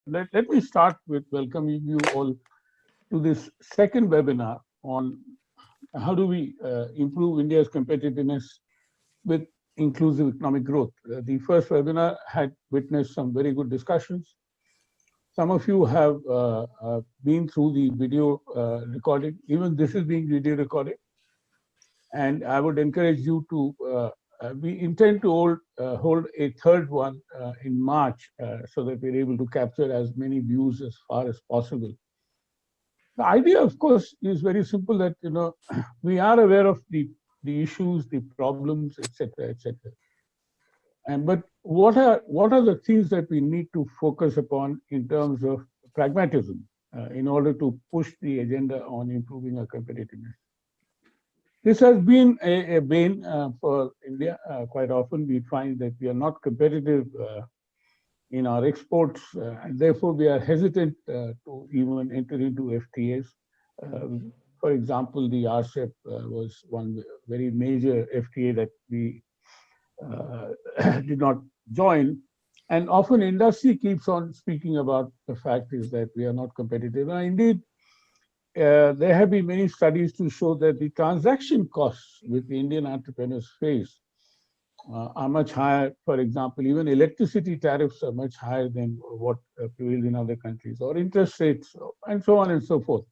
let me start with welcoming you all to this second webinar on how do we improve India's competitiveness with inclusive economic growth. The first webinar had witnessed some very good discussions. Some of you have been through the video recording. Even this is being video recorded. And I would encourage you to, we intend to hold a third one in March so that we're able to capture as many views as far as possible. The idea, of course, is very simple that, we are aware of the issues, the problems, etc., etc. But what are the things that we need to focus upon in terms of pragmatism in order to push the agenda on improving our competitiveness? This has been a bane for India. Quite often we find that we are not competitive in our exports, and therefore we are hesitant to even enter into FTAs. For example, the RCEP was one very major FTA that we did not join. And often industry keeps on speaking about the fact is that we are not competitive. And indeed, there have been many studies to show that the transaction costs which the Indian entrepreneurs face are much higher. For example, even electricity tariffs are much higher than what prevails in other countries, or interest rates, and so on and so forth.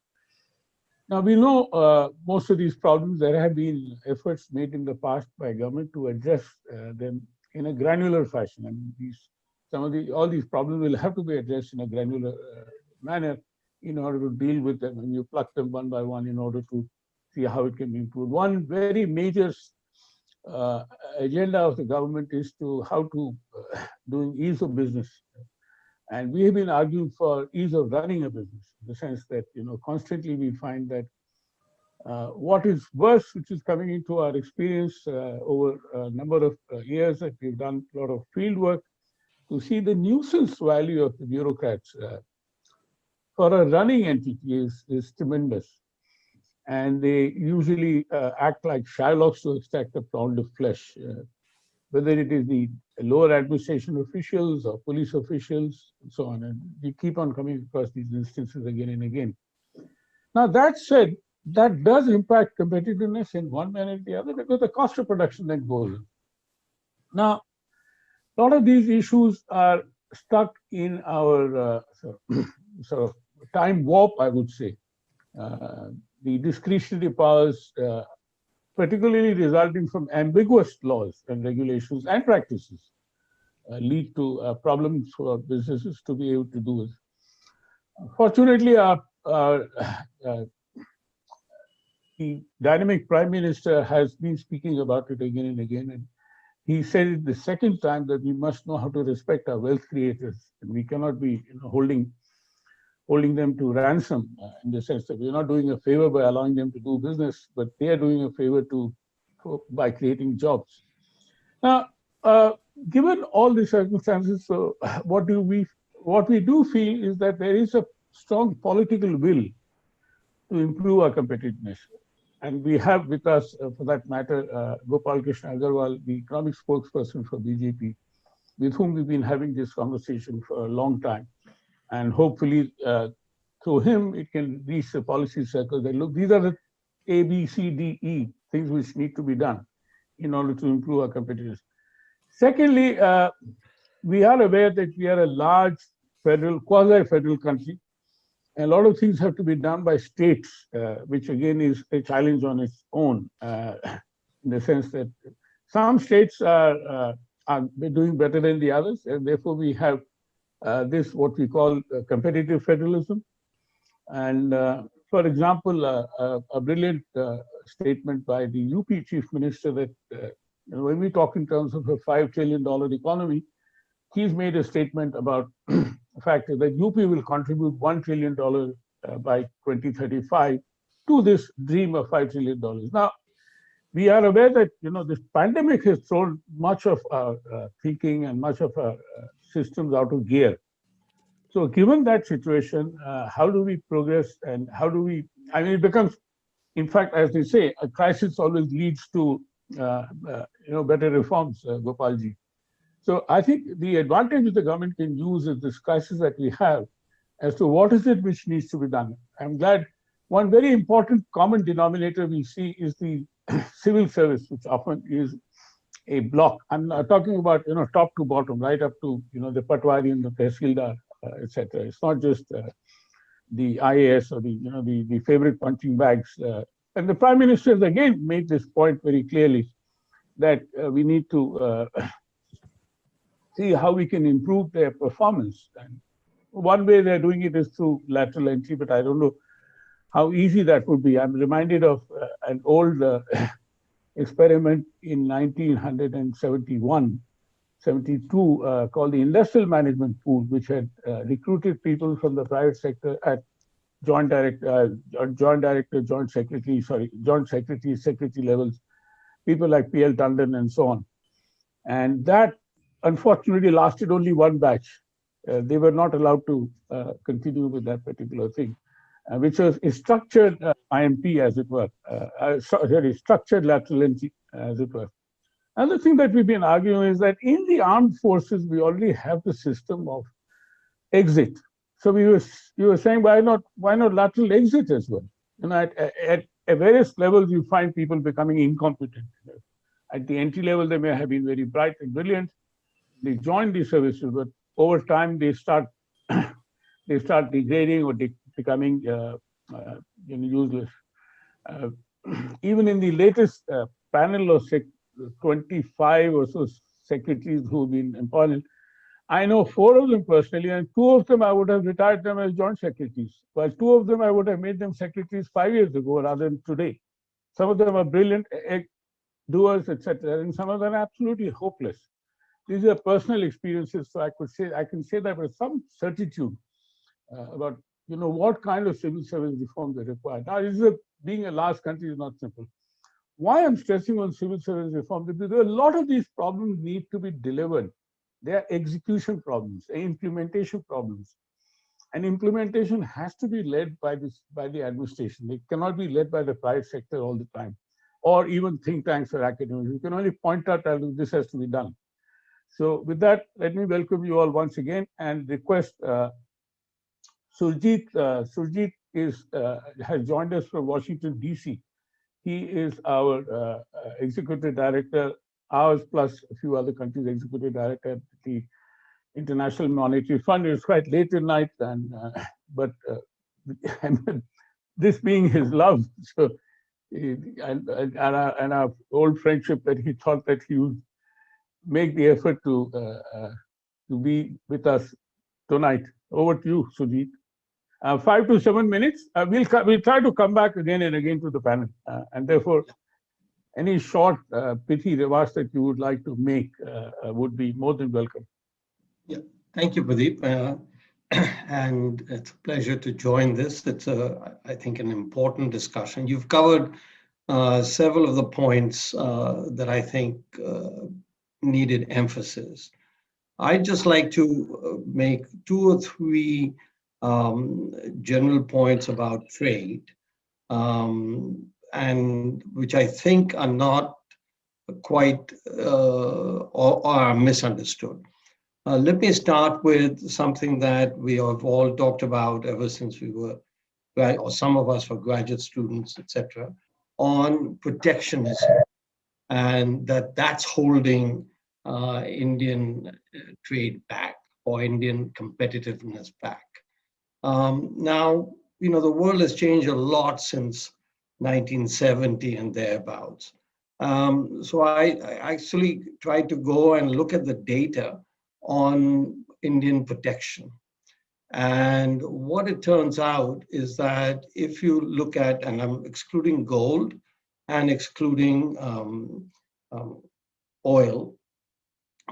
Now, we know most of these problems. There have been efforts made in the past by government to address them in a granular fashion. I mean, all these problems will have to be addressed in a granular manner in order to deal with them, and you pluck them one by one in order to see how it can be improved. One very major agenda of the government is how to doing ease of business. And we have been arguing for ease of running a business, in the sense that, constantly we find that what is worse, which is coming into our experience over a number of years that we've done a lot of field work, to see the nuisance value of the bureaucrats for a running entity is tremendous. And they usually act like Shylocks to extract a pound of flesh, whether it is the lower administration officials or police officials and so on. And we keep on coming across these instances again and again. Now, that said, that does impact competitiveness in one manner or the other, because the cost of production then goes up. Now, a lot of these issues are stuck in our sort of time warp, I would say. The discretionary powers, particularly resulting from ambiguous laws and regulations and practices, lead to problems for businesses to be able to do it. Fortunately, the dynamic Prime Minister has been speaking about it again and again, and he said it the second time that we must know how to respect our wealth creators, and we cannot be holding them to ransom, in the sense that we're not doing a favor by allowing them to do business, but they are doing a favor by creating jobs. Now, given all the circumstances, so what we do feel is that there is a strong political will to improve our competitiveness. And we have with us, for that matter, Gopal Krishna Agarwal, the economic spokesperson for BJP, with whom we've been having this conversation for a long time. And hopefully, through him, it can reach the policy circle that, look, these are the A, B, C, D, E things which need to be done in order to improve our competitiveness. Secondly, we are aware that we are a large quasi-federal country. And a lot of things have to be done by states, which again is a challenge on its own, in the sense that some states are doing better than the others, and therefore we have this what we call competitive federalism. And for example, a brilliant statement by the UP Chief Minister that when we talk in terms of a $5 trillion economy, he's made a statement about the fact that UP will contribute $1 trillion by 2035 to this dream of $5 trillion. Now, we are aware that this pandemic has thrown much of our thinking and much of our systems out of gear. So given that situation, how do we progress, and how do we, it becomes, in fact, as they say, a crisis always leads to better reforms, Gopalji. So I think the advantage that the government can use is this crisis that we have as to what is it which needs to be done. I'm glad one very important common denominator we see is the civil service, which often is a block. I'm not talking about top to bottom, right up to the Patwari and the Tehsildar, etc. It's not just the IAS or the favorite punching bags. And the Prime Minister has again made this point very clearly that we need to see how we can improve their performance. And one way they're doing it is through lateral entry, but I don't know how easy that would be. I'm reminded of an old experiment in 1971, 72, called the Industrial Management Pool, which had recruited people from the private sector at joint secretary, secretary levels, people like P.L. Tandon and so on. And that unfortunately lasted only one batch. They were not allowed to continue with that particular thing, which was a structured IMP, as it were, structured lateral entry, as it were. Another thing that we've been arguing is that in the armed forces, we already have the system of exit. So you were saying, why not lateral exit as well? At various levels, you find people becoming incompetent. At the entry level, they may have been very bright and brilliant. They join these services, but over time they start degrading or becoming useless. Even in the latest panel of 25 or so secretaries who have been appointed, I know 4 of them personally, and 2 of them I would have retired them as joint secretaries, while 2 of them I would have made them secretaries 5 years ago rather than today. Some of them are brilliant doers, etc., and some of them are absolutely hopeless. These are personal experiences, so I can say that with some certitude about what kind of civil service reforms are required. Now, being a large country is not simple. Why I'm stressing on civil service reform? Because a lot of these problems need to be delivered. They are execution problems, implementation problems, and implementation has to be led by the administration. It cannot be led by the private sector all the time, or even think tanks or academics. You can only point out that this has to be done. So with that, let me welcome you all once again and request Surjit. Surjit has joined us from Washington, D.C. He is our executive director, ours plus a few other countries' executive director at the International Monetary Fund. It's quite late at night, but this being his love, so and our old friendship, that he thought that he would make the effort to be with us tonight. Over to you, Sujit. 5 to 7 minutes. We'll try to come back again and again to the panel, and therefore, any short pithy remarks that you would like to make would be more than welcome. Yeah, thank you, Pradeep. And it's a pleasure to join this. It's I think, an important discussion. You've covered several of the points that I think needed emphasis. I'd just like to make 2 or 3 general points about trade, and which I think are not quite or are misunderstood. Let me start with something that we have all talked about ever since we were, or some of us were graduate students, etc., on protectionism, and that's holding Indian trade back, or Indian competitiveness back. Now, the world has changed a lot since 1970 and thereabouts. So I actually tried to go and look at the data on Indian protection. And what it turns out is that if you look at, and I'm excluding gold and excluding oil,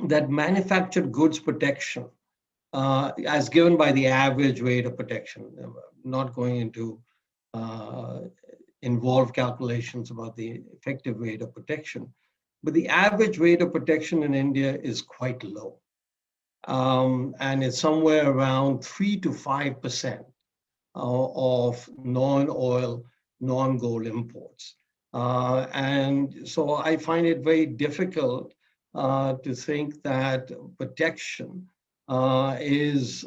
that manufactured goods protection, as given by the average rate of protection, not going into involved calculations about the effective rate of protection, but the average rate of protection in India is quite low. And it's somewhere around 3 to 5% of non-oil, non-gold imports. And so I find it very difficult to think that protection is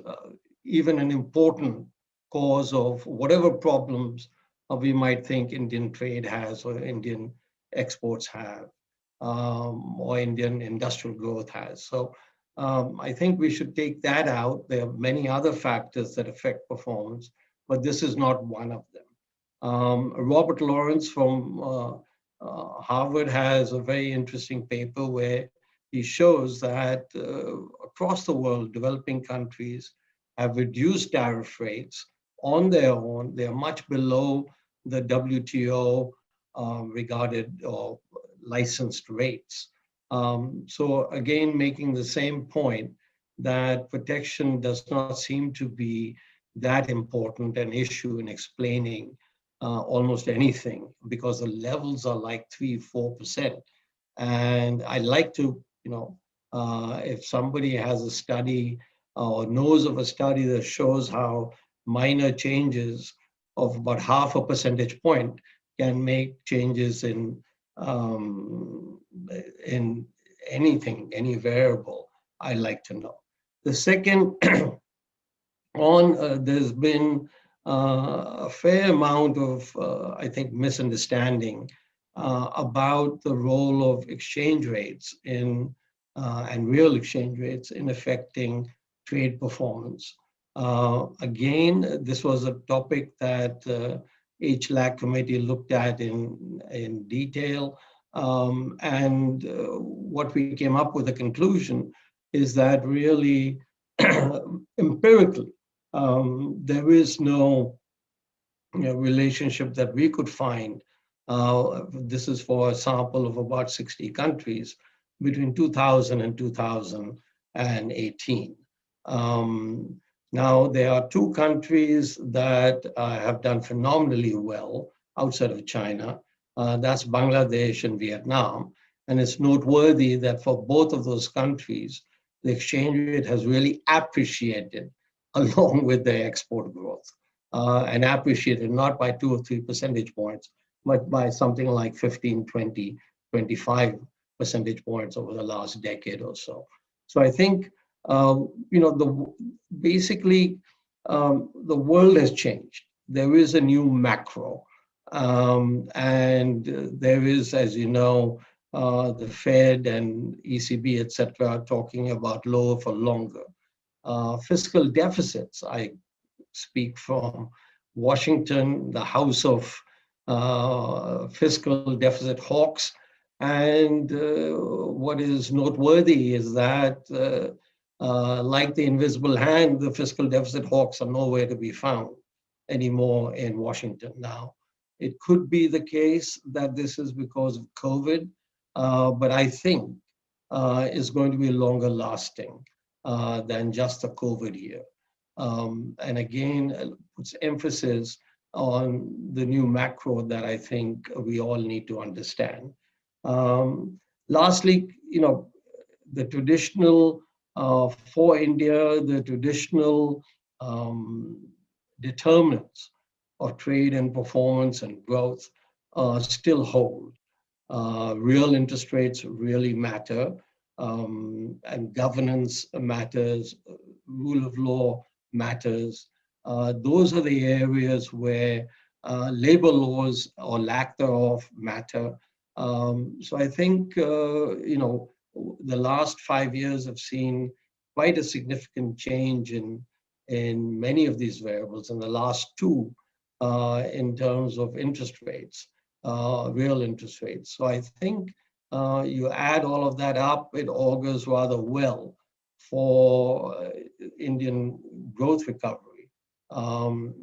even an important cause of whatever problems we might think Indian trade has or Indian exports have, or Indian industrial growth has. So I think we should take that out. There are many other factors that affect performance, but this is not one of them. Robert Lawrence from Harvard has a very interesting paper where he shows that across the world, developing countries have reduced tariff rates on their own. They are much below the WTO regarded or licensed rates. So again, making the same point that protection does not seem to be that important an issue in explaining almost anything, because the levels are like 3-4%. And I like to, if somebody has a study or knows of a study that shows how minor changes of about half a percentage point can make changes in anything, any variable, I like to know. The second, there's been a fair amount of, I think, misunderstanding about the role of exchange rates and real exchange rates in affecting trade performance. Again, this was a topic that HLAC committee looked at in detail. And what we came up with a conclusion is that really empirically, there is no relationship that we could find. This is for a sample of about 60 countries between 2000 and 2018. Now, there are two countries that have done phenomenally well outside of China. That's Bangladesh and Vietnam. And it's noteworthy that for both of those countries, the exchange rate has really appreciated along with their export growth, and appreciated not by 2 or 3 percentage points, but by something like 15, 20, 25 percentage points over the last decade or so. So I think, basically, the world has changed. There is a new macro, and there is, as you know, the Fed and ECB, et cetera, talking about lower for longer. Fiscal deficits, I speak from Washington, the House of Fiscal Deficit Hawks. And what is noteworthy is that, like the invisible hand, the fiscal deficit hawks are nowhere to be found anymore in Washington now. It could be the case that this is because of COVID, but I think it's going to be longer lasting than just a COVID year. And again, puts emphasis on the new macro that I think we all need to understand. Lastly, the traditional, for India, the traditional determinants of trade and performance and growth still hold. Real interest rates really matter, and governance matters, rule of law matters. Those are the areas where labor laws or lack thereof matter. So I think, the last 5 years have seen quite a significant change in many of these variables, and the last two in terms of interest rates, real interest rates. So I think you add all of that up, it augurs rather well for Indian growth recovery,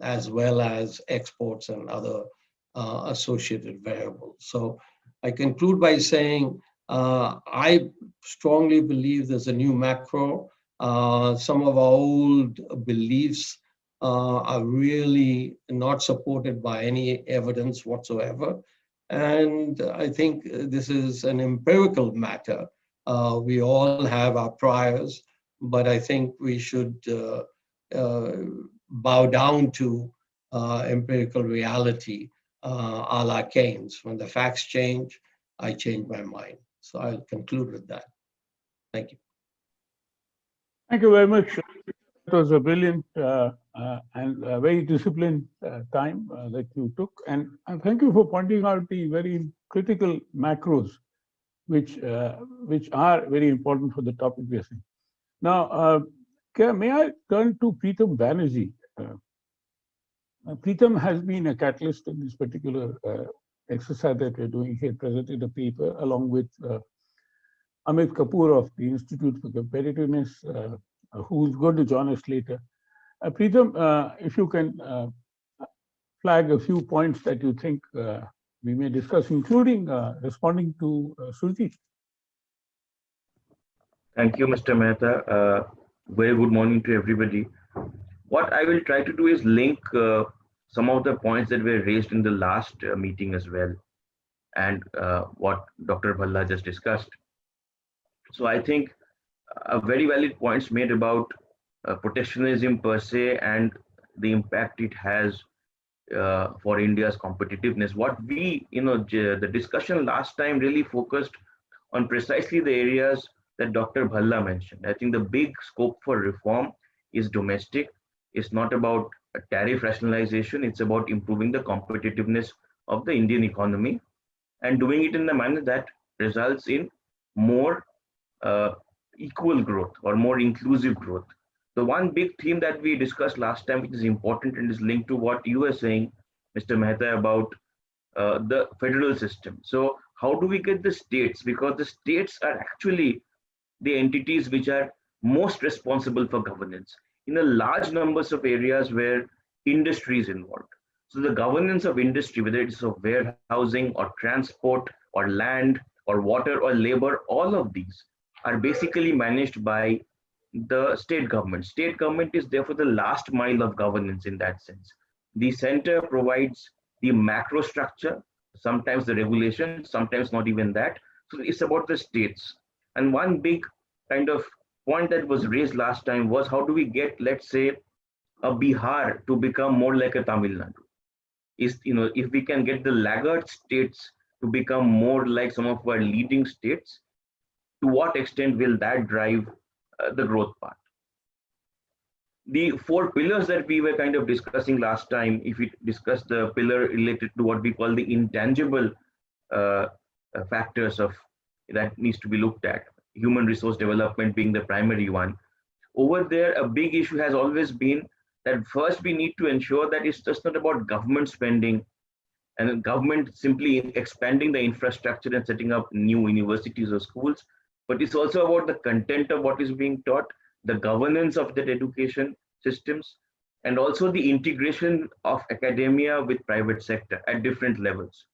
as well as exports and other associated variables. So I conclude by saying I strongly believe there's a new macro. Some of our old beliefs are really not supported by any evidence whatsoever. And I think this is an empirical matter. We all have our priors, but I think we should bow down to empirical reality, a la Keynes. When the facts change, I change my mind. So I'll conclude with that. Thank you. Thank you very much. It was a brilliant and very disciplined time that you took. And thank you for pointing out the very critical macros, which are very important for the topic we are seeing. Now, may I turn to Preetam Banerjee? Preetam has been a catalyst in this particular exercise that we're doing here, presented a paper along with Amit Kapoor of the Institute for Competitiveness, who's going to join us later. Preetam, if you can flag a few points that you think we may discuss, including responding to Surjit. Thank you, Mr. Mehta. Very good morning to everybody. What I will try to do is link some of the points that were raised in the last meeting as well, and what Dr. Bhalla just discussed. So I think a very valid points made about protectionism per se and the impact it has for India's competitiveness. What we, the discussion last time really focused on precisely the areas that Dr. Bhalla mentioned. I think the big scope for reform is domestic. It's not about tariff rationalization. It's about improving the competitiveness of the Indian economy and doing it in a manner that results in more equal growth or more inclusive growth. The one big theme that we discussed last time, which is important and is linked to what you were saying, Mr. Mehta, about the federal system. So how do we get the states? Because the states are actually the entities which are most responsible for governance in a large numbers of areas where industry is involved. So the governance of industry, whether it's of warehousing or transport or land or water or labor, all of these are basically managed by the state government. State government is therefore the last mile of governance in that sense. The center provides the macro structure, sometimes the regulation, sometimes not even that. So it's about the states. And one big kind of point that was raised last time was how do we get, let's say, a Bihar to become more like a Tamil Nadu? If we can get the laggard states to become more like some of our leading states, to what extent will that drive the growth part? The four pillars that we were kind of discussing last time, if we discuss the pillar related to what we call the intangible factors of that needs to be looked at, human resource development being the primary one. Over there, a big issue has always been that first we need to ensure that it's just not about government spending and government simply expanding the infrastructure and setting up new universities or schools, but it's also about the content of what is being taught, the governance of that education systems, and also the integration of academia with private sector at different levels.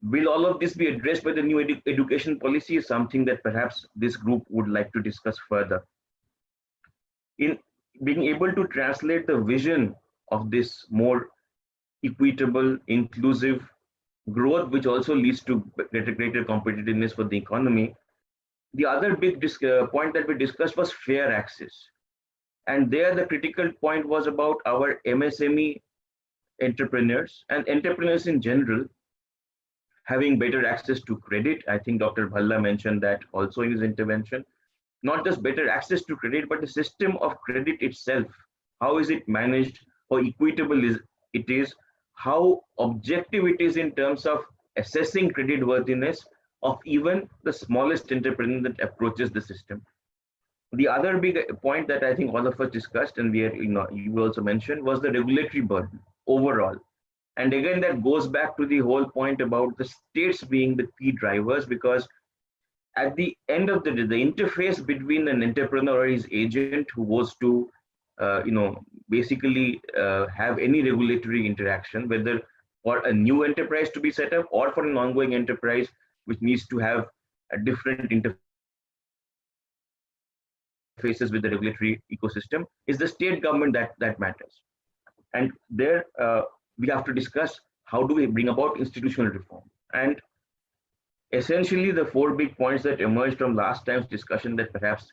Will all of this be addressed by the new education policy is something that perhaps this group would like to discuss further. In being able to translate the vision of this more equitable, inclusive growth, which also leads to greater competitiveness for the economy. The other big point that we discussed was fair access. And there the critical point was about our MSME entrepreneurs and entrepreneurs in general having better access to credit. I think Dr. Bhalla mentioned that also in his intervention. Not just better access to credit, but the system of credit itself. How is it managed? How equitable it is? How objective it is in terms of assessing creditworthiness of even the smallest entrepreneur that approaches the system. The other big point that I think all of us discussed, and you also mentioned, was the regulatory burden overall. And again, that goes back to the whole point about the states being the key drivers, because at the end of the day, the interface between an entrepreneur or his agent who goes to, basically have any regulatory interaction, whether for a new enterprise to be set up or for an ongoing enterprise which needs to have a different interfaces with the regulatory ecosystem, is the state government that matters. And there we have to discuss how do we bring about institutional reform. And essentially the four big points that emerged from last time's discussion that perhaps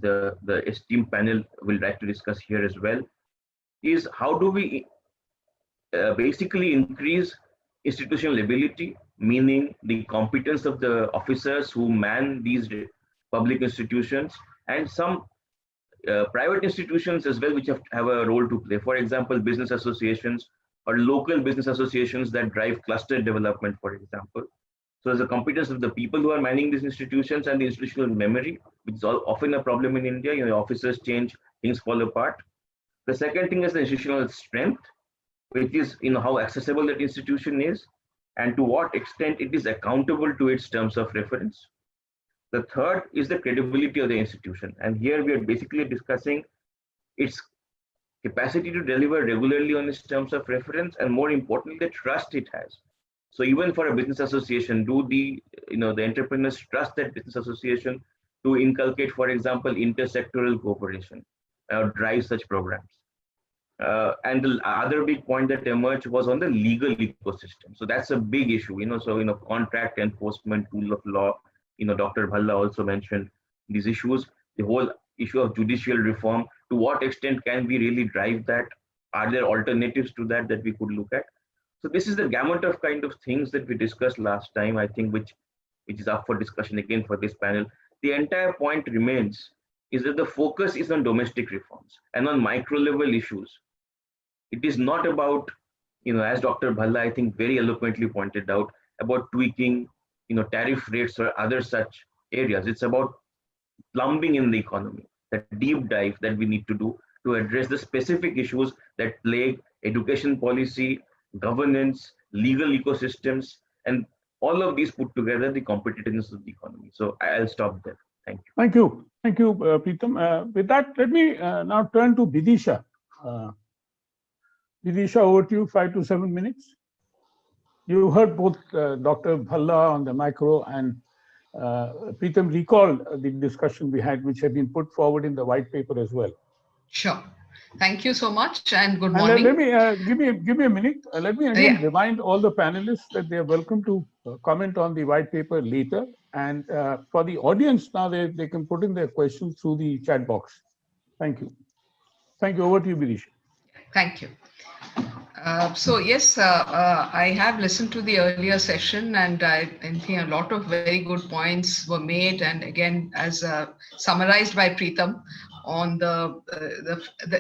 the esteemed panel will like to discuss here as well is how do we basically increase institutional ability, meaning the competence of the officers who man these public institutions, and some private institutions as well, which have a role to play. For example, business associations or local business associations that drive cluster development, for example. So there's a competence of the people who are manning these institutions and the institutional memory, which is often a problem in India. Officers change, things fall apart. The second thing is the institutional strength, which is how accessible that institution is and to what extent it is accountable to its terms of reference. The third is the credibility of the institution. And here we are basically discussing its capacity to deliver regularly on its terms of reference, and more importantly, the trust it has. So even for a business association, do the entrepreneurs trust that business association to inculcate, for example, intersectoral cooperation or drive such programs? And the other big point that emerged was on the legal ecosystem. So that's a big issue, contract enforcement, rule of law. Dr. Bhalla also mentioned these issues, the whole issue of judicial reform. To what extent can we really drive that? Are there alternatives to that we could look at? So this is the gamut of kind of things that we discussed last time, I think, which is up for discussion again for this panel. The entire point remains is that the focus is on domestic reforms and on micro level issues. It is not about, as Dr. Bhalla, I think, very eloquently pointed out, about tweaking, tariff rates or other such areas. It's about plumbing in the economy, that deep dive that we need to do to address the specific issues that plague education policy, governance, legal ecosystems, and all of these put together the competitiveness of the economy. So I'll stop there. Thank you. Thank you, Preetham. With that, let me now turn to Vidisha. Vidisha, over to you, 5 to 7 minutes. You heard both Dr. Bhalla on the micro and Preetham recalled the discussion we had, which had been put forward in the white paper as well. Sure. Thank you so much and good morning. Let me give me a minute. Let me again remind all the panelists that they are welcome to comment on the white paper later. And for the audience now, they can put in their questions through the chat box. Thank you. Thank you. Over to you, Vidisha. Thank you. So yes, I have listened to the earlier session, and I think a lot of very good points were made. And again, as summarized by Preetham, on the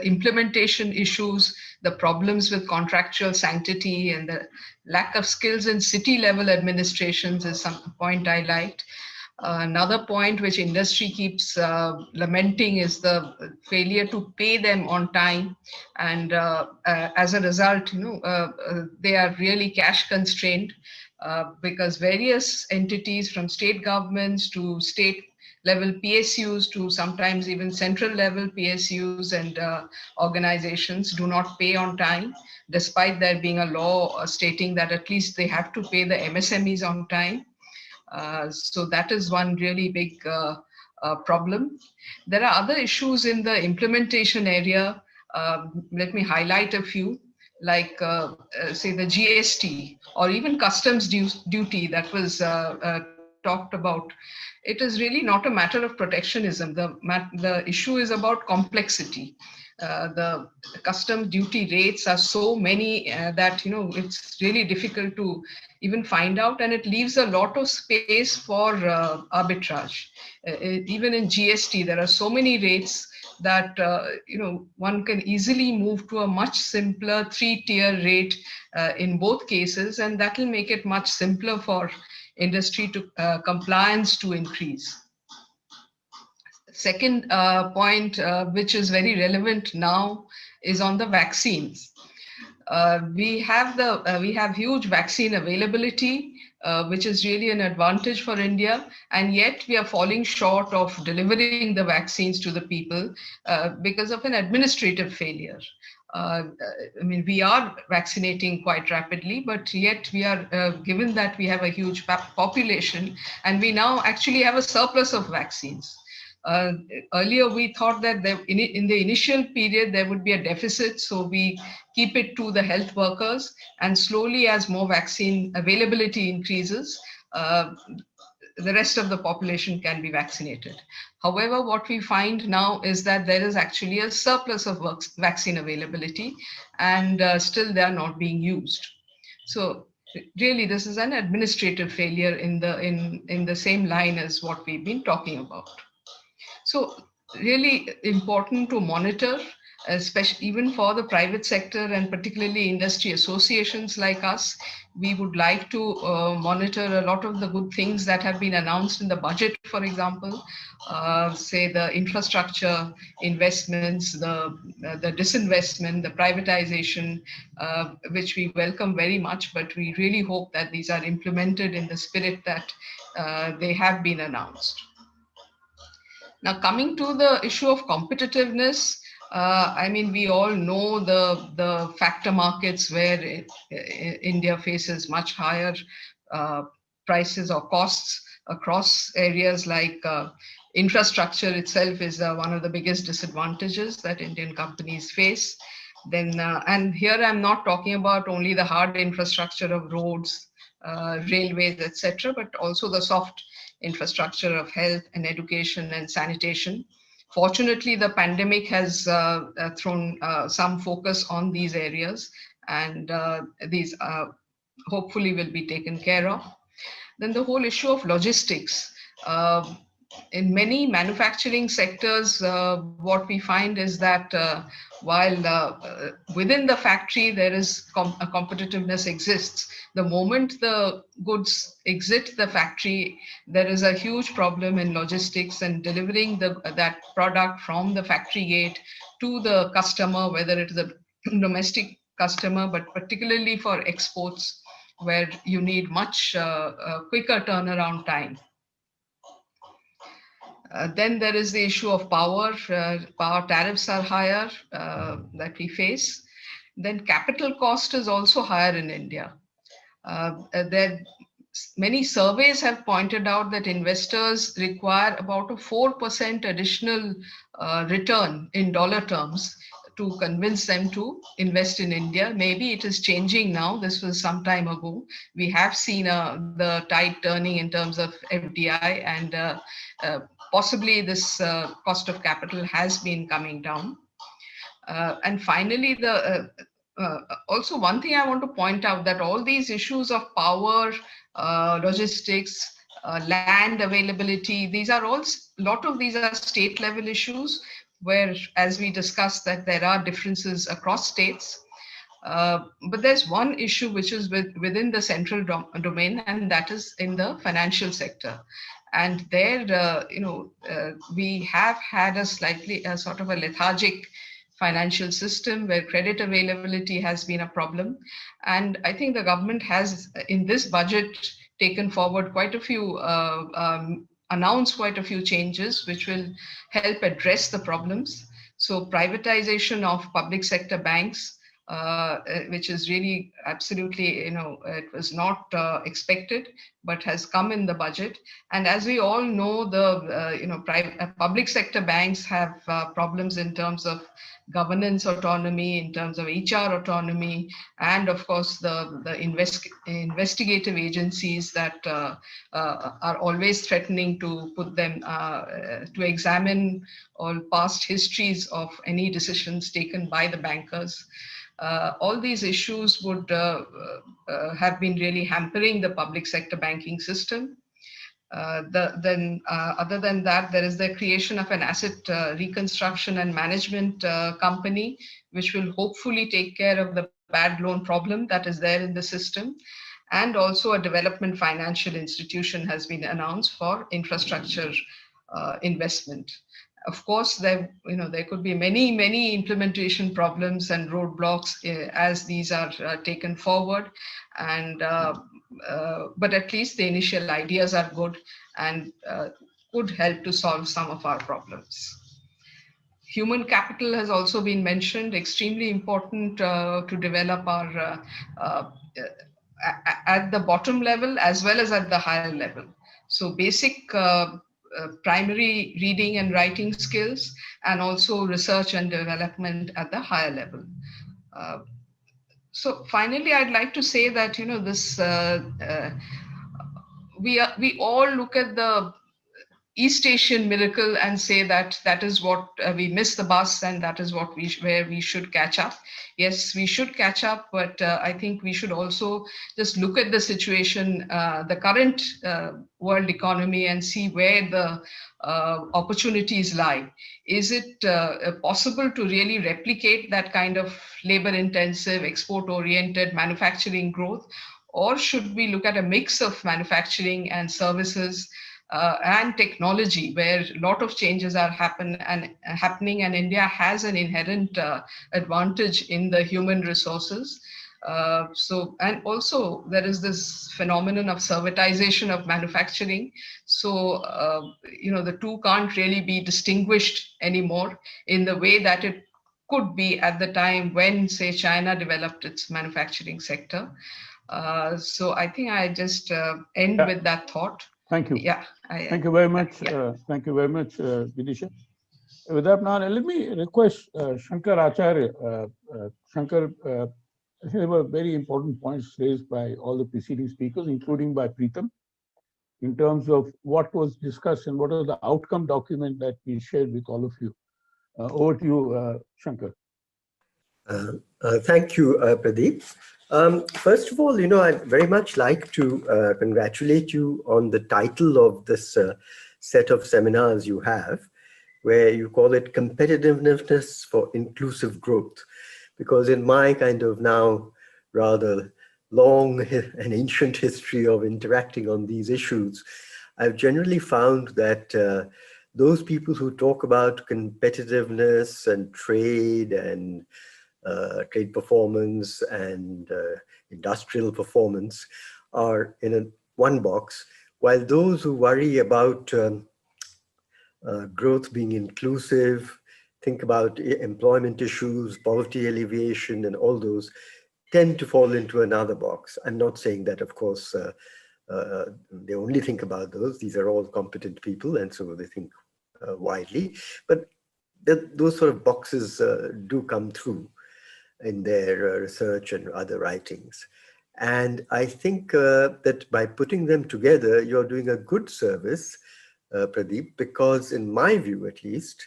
implementation issues, the problems with contractual sanctity, and the lack of skills in city level administrations is some point I liked. Another point which industry keeps lamenting is the failure to pay them on time, and as a result, they are really cash constrained because various entities, from state governments to state level PSUs to sometimes even central level PSUs and organizations, do not pay on time, despite there being a law stating that at least they have to pay the MSMEs on time. So that is one really big problem. There are other issues in the implementation area. Let me highlight a few, like say the GST or even customs duty that was talked about. It is really not a matter of protectionism. The issue is about complexity. The custom duty rates are so many that it's really difficult to even find out, and it leaves a lot of space for arbitrage. Even in GST, there are so many rates that one can easily move to a much simpler 3-tier rate in both cases, and that will make it much simpler for industry to compliance to increase. Second point, which is very relevant now, is on the vaccines. We have huge vaccine availability, which is really an advantage for India, and yet we are falling short of delivering the vaccines to the people because of an administrative failure. I mean, we are vaccinating quite rapidly, but yet we are, given that we have a huge population, and we now actually have a surplus of vaccines. Earlier, we thought that in the initial period, there would be a deficit, so we keep it to the health workers, and slowly, as more vaccine availability increases, the rest of the population can be vaccinated. However, what we find now is that there is actually a surplus of vaccine availability, and still they are not being used. So really this is an administrative failure in the same line as what we've been talking about. So really important to monitor, especially even for the private sector and particularly industry associations like us. We would like to monitor a lot of the good things that have been announced in the budget, for example, say the infrastructure investments, the disinvestment, the privatization, which we welcome very much, but we really hope that these are implemented in the spirit that they have been announced. Now, coming to the issue of competitiveness, I mean, we all know the factor markets where India faces much higher prices or costs across areas like infrastructure itself is one of the biggest disadvantages that Indian companies face. Then, and here I'm not talking about only the hard infrastructure of roads, railways, etc., but also the soft infrastructure of health and education and sanitation. Fortunately, the pandemic has thrown some focus on these areas, and these hopefully will be taken care of. Then the whole issue of logistics. In many manufacturing sectors, what we find is that while within the factory there is a competitiveness exists, the moment the goods exit the factory, there is a huge problem in logistics and delivering that product from the factory gate to the customer, whether it is a domestic customer, but particularly for exports, where you need much quicker turnaround time. Then there is the issue of power. Power tariffs are higher that we face. Then capital cost is also higher in India. Many surveys have pointed out that investors require about a 4% additional return in dollar terms to convince them to invest in India. Maybe it is changing now. This was some time ago. We have seen the tide turning in terms of FDI, and possibly this cost of capital has been coming down. And finally, also one thing I want to point out, that all these issues of power, logistics, land availability, these are all, a lot of these are state level issues, where, as we discussed, that there are differences across states. But there's one issue which is within the central domain, and that is in the financial sector. And there, we have had a slightly sort of a lethargic financial system where credit availability has been a problem. And I think the government has, in this budget, taken forward quite a few, announced quite a few changes which will help address the problems. So privatization of public sector banks, which is really absolutely, it was not expected, but has come in the budget. And as we all know, the public sector banks have problems in terms of governance autonomy, in terms of HR autonomy, and of course the investigative agencies that are always threatening to put them to examine all past histories of any decisions taken by the bankers. All these issues would have been really hampering the public sector banking system. Other than that, there is the creation of an asset reconstruction and management company, which will hopefully take care of the bad loan problem that is there in the system. And also a development financial institution has been announced for infrastructure investment. Of course, there could be many implementation problems and roadblocks as these are taken forward, and but at least the initial ideas are good and could help to solve some of our problems. Human capital has also been mentioned, extremely important to develop our at the bottom level as well as at the higher level. So basic primary reading and writing skills, and also research and development at the higher level. So finally, I'd like to say that this we all look at the East Asian miracle and say that that is what we missed the bus and that is what where we should catch up. Yes, we should catch up, but I think we should also just look at the situation, the current world economy, and see where the opportunities lie. Is it possible to really replicate that kind of labor-intensive, export-oriented manufacturing growth, or should we look at a mix of manufacturing and services? And technology, where a lot of changes are happening, and India has an inherent advantage in the human resources. And also there is this phenomenon of servitization of manufacturing. So, the two can't really be distinguished anymore in the way that it could be at the time when, say, China developed its manufacturing sector. So I think I just end with that thought. Thank you. Yeah. Thank you very much. Thank you very much, Vidisha. With that, now let me request Shankar Acharya. Shankar, there were very important points raised by all the preceding speakers, including by Preetham, in terms of what was discussed and what was the outcome document that we shared with all of you. Over to you, Shankar. Thank you, Pradeep. First of all, I'd very much like to congratulate you on the title of this set of seminars you have, where you call it Competitiveness for Inclusive Growth. Because in my kind of now rather long and ancient history of interacting on these issues, I've generally found that those people who talk about competitiveness and trade trade performance and industrial performance are in one box, while those who worry about growth being inclusive, think about employment issues, poverty alleviation, and all those tend to fall into another box. I'm not saying that, of course, they only think about those. These are all competent people, and so they think widely. But those sort of boxes do come through in their research and other writings. And I think that by putting them together, you're doing a good service, Pradeep, because in my view, at least,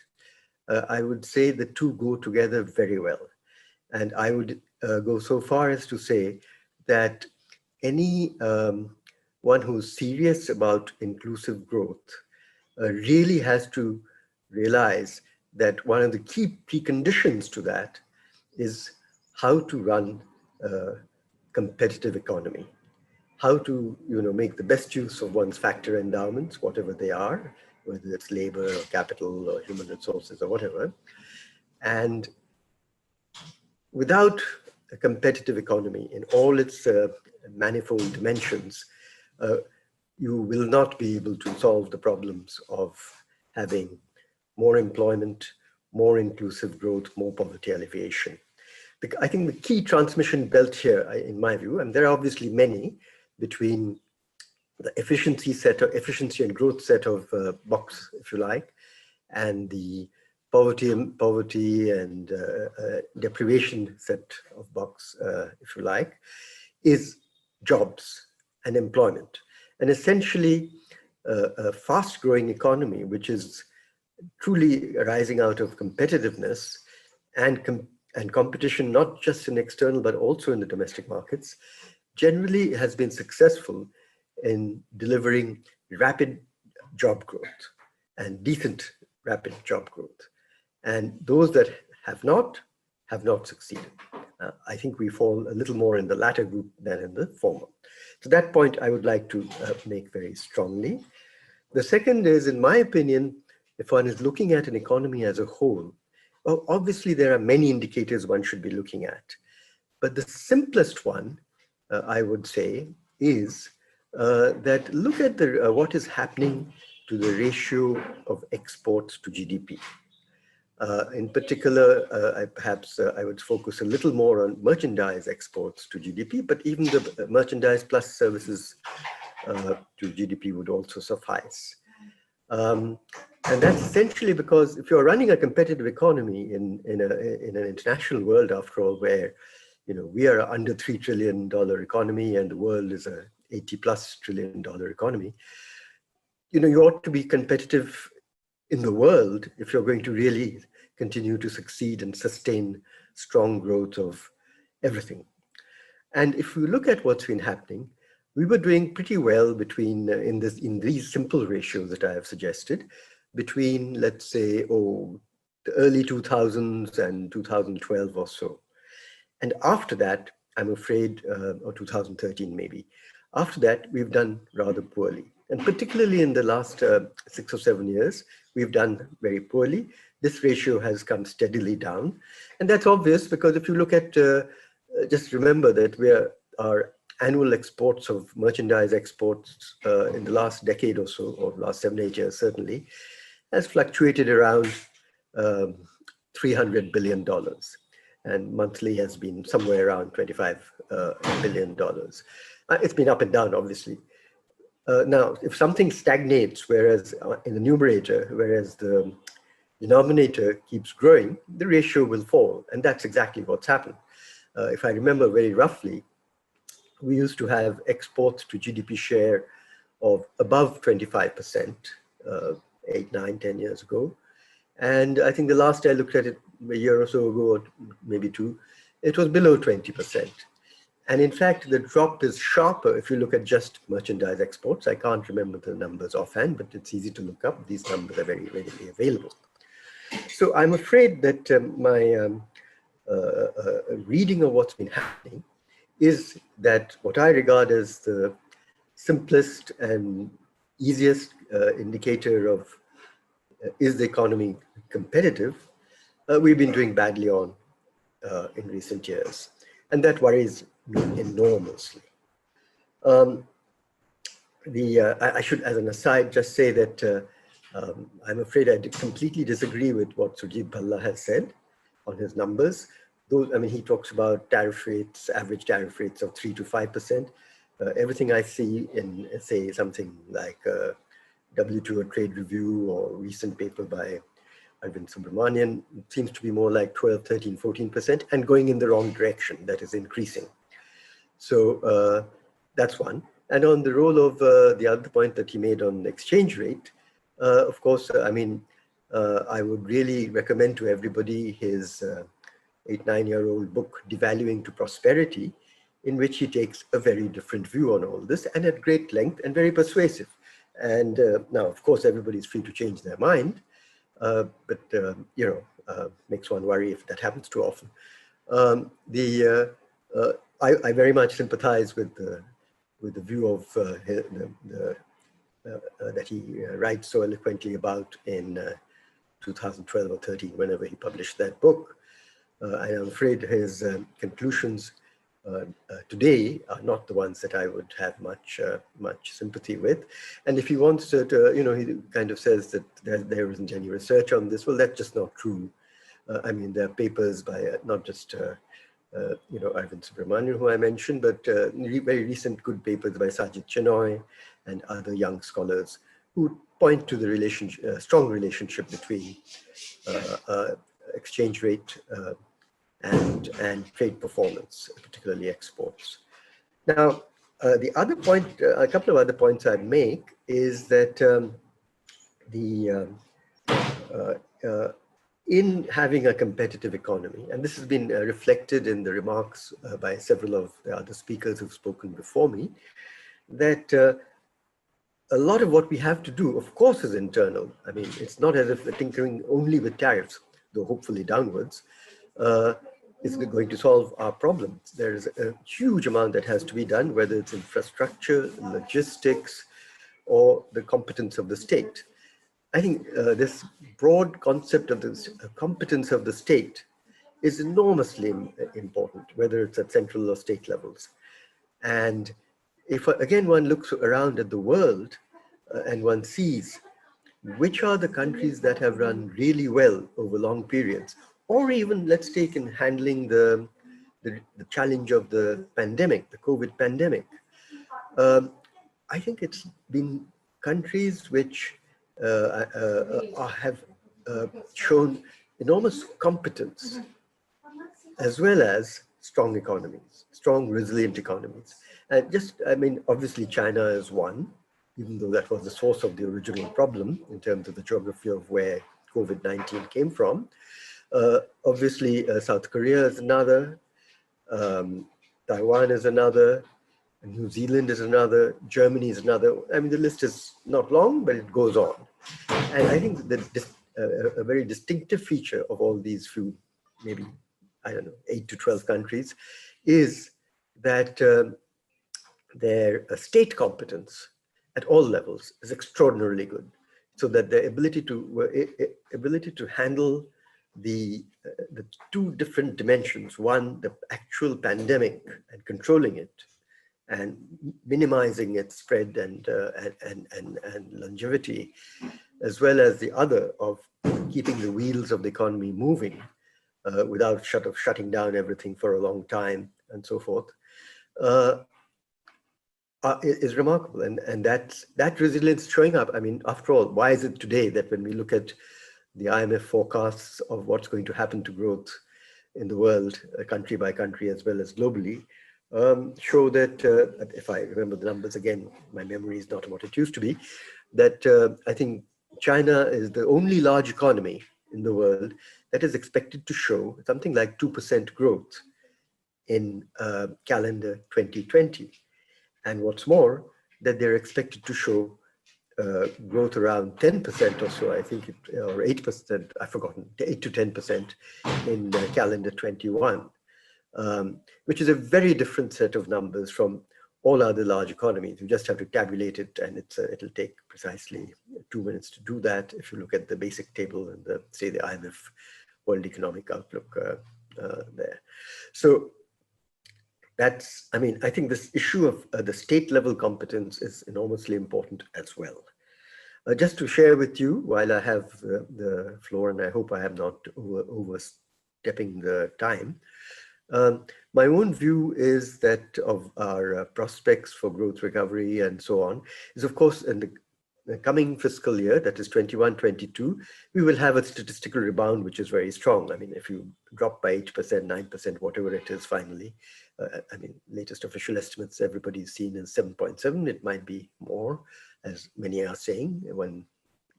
I would say the two go together very well. And I would go so far as to say that any one who's serious about inclusive growth really has to realize that one of the key preconditions to that is how to run a competitive economy, how to make the best use of one's factor endowments, whatever they are, whether it's labor or capital or human resources or whatever. And without a competitive economy in all its manifold dimensions, you will not be able to solve the problems of having more employment, more inclusive growth, more poverty alleviation. I think the key transmission belt here, in my view, and there are obviously many, between the efficiency and growth set of box, if you like, and the poverty and deprivation set of box, if you like, is jobs and employment. And essentially, a fast-growing economy, which is truly arising out of competitiveness and competition, not just in external, but also in the domestic markets, generally has been successful in delivering rapid job growth and decent rapid job growth. And those that have not succeeded. I think we fall a little more in the latter group than in the former. So that point I would like to make very strongly. The second is, in my opinion, if one is looking at an economy as a whole, well, obviously there are many indicators one should be looking at. But the simplest one, I would say, is that look at what is happening to the ratio of exports to GDP. In particular, perhaps I would focus a little more on merchandise exports to GDP, but even the merchandise plus services to GDP would also suffice. And that's essentially because if you're running a competitive economy in an international world, after all, where we are under $3 trillion economy and the world is a $80+ trillion economy, you ought to be competitive in the world if you're going to really continue to succeed and sustain strong growth of everything. And if we look at what's been happening, we were doing pretty well between in these simple ratios that I have suggested, between, let's say, the early 2000s and 2012 or so. And after that, I'm afraid, or 2013 maybe, after that, we've done rather poorly. And particularly in the last 6 or 7 years, we've done very poorly. This ratio has come steadily down. And that's obvious because if you look at, just remember that our annual exports of merchandise exports in the last decade or so, or last 7, 8 years certainly, has fluctuated around $300 billion. And monthly has been somewhere around $25 billion. It's been up and down, obviously. Now, if something stagnates, whereas in the numerator, whereas the denominator keeps growing, the ratio will fall. And that's exactly what's happened. If I remember very roughly, we used to have exports to GDP share of above 25%, 8, 9, 10 years ago. And I think the last I looked at it a year or so ago, or maybe 2, it was below 20%. And in fact, the drop is sharper if you look at just merchandise exports. I can't remember the numbers offhand, but it's easy to look up. These numbers are very readily available. So I'm afraid that my reading of what's been happening is that what I regard as the simplest and easiest indicator of is the economy competitive, we've been doing badly on in recent years. And that worries me enormously. I should, as an aside, just say that I'm afraid I completely disagree with what Sujit Bhalla has said on his numbers. He talks about tariff rates, average tariff rates of 3 to 5%. Everything I see in, say, something like WTO Trade Review or recent paper by Arvind Subramanian seems to be more like 12, 13, 14% and going in the wrong direction, that is increasing. So that's one. And on the role of the other point that he made on the exchange rate, of course, I would really recommend to everybody his 8, 9-year-old book, Devaluing to Prosperity, in which he takes a very different view on all this and at great length and very persuasive. And now, of course, everybody's free to change their mind, but makes one worry if that happens too often. I very much sympathize with the view of that he writes so eloquently about in 2012 or 13, whenever he published that book. I am afraid his conclusions today are not the ones that I would have much sympathy with. And if he wants to, he kind of says that there isn't any research on this. Well, that's just not true. There are papers by not just Arvind Subramanian, who I mentioned, but very recent good papers by Sajid Chenoy and other young scholars who point to the strong relationship between exchange rate and trade performance, particularly exports. Now, the other point, a couple of other points I'd make is that in having a competitive economy, and this has been reflected in the remarks by several of the other speakers who've spoken before me, that a lot of what we have to do, of course, is internal. It's not as if we're tinkering only with tariffs, though hopefully downwards, is going to solve our problems. There is a huge amount that has to be done, whether it's infrastructure, logistics, or the competence of the state. I think this broad concept of the competence of the state is enormously important, whether it's at central or state levels. And if, again, one looks around at the world and one sees which are the countries that have run really well over long periods, or even let's take in handling the challenge of the pandemic, the COVID pandemic. I think it's been countries which have shown enormous competence, as well as strong economies, strong, resilient economies. And obviously China is one, even though that was the source of the original problem in terms of the geography of where COVID-19 came from. Obviously, South Korea is another, Taiwan is another, New Zealand is another, Germany is another. I mean, the list is not long, but it goes on. And I think that a very distinctive feature of all these few, maybe, I don't know, 8 to 12 countries, is that their state competence at all levels is extraordinarily good. So that the ability to handle the two different dimensions, one, the actual pandemic and controlling it, and minimizing its spread and longevity, as well as the other of keeping the wheels of the economy moving without shutting down everything for a long time and so forth, is remarkable. And that resilience showing up. I mean, after all, why is it today that when we look at the IMF forecasts of what's going to happen to growth in the world, country by country, as well as globally, show that, if I remember the numbers again, my memory is not what it used to be, that I think China is the only large economy in the world that is expected to show something like 2% growth in calendar 2020. And what's more, that they're expected to show growth around 10% or so, I think, or 8%, I've forgotten, 8 to 10% in calendar 21. Which is a very different set of numbers from all other large economies. You just have to tabulate it, and it'll take precisely 2 minutes to do that if you look at the basic table and say the IMF World Economic Outlook there. So that's, I mean, I think this issue of the state level competence is enormously important as well. Just to share with you, while I have the floor, and I hope I am not overstepping the time, my own view is that of our prospects for growth recovery and so on is, of course, in the coming fiscal year, that is 21-22, we will have a statistical rebound, which is very strong. I mean, if you drop by 8%, 9%, whatever it is finally, I mean, latest official estimates everybody's seen is 7.7. It might be more, as many are saying, when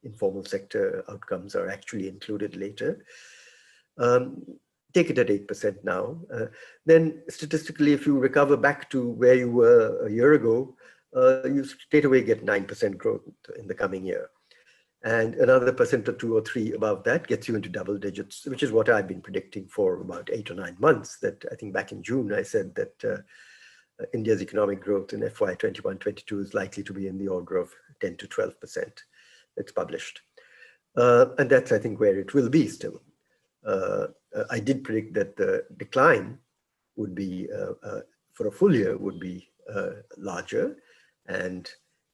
informal sector outcomes are actually included later. Take it at 8% now. Then statistically, if you recover back to where you were a year ago, you straight away get 9% growth in the coming year. And another percent or 2 or 3 above that gets you into double digits, which is what I've been predicting for about 8 or 9 months. That I think back in June, I said that India's economic growth in FY 21-22 is likely to be in the order of 10 to 12%. It's published. And that's, I think, where it will be still. I did predict that the decline would be, for a full year, would be larger, and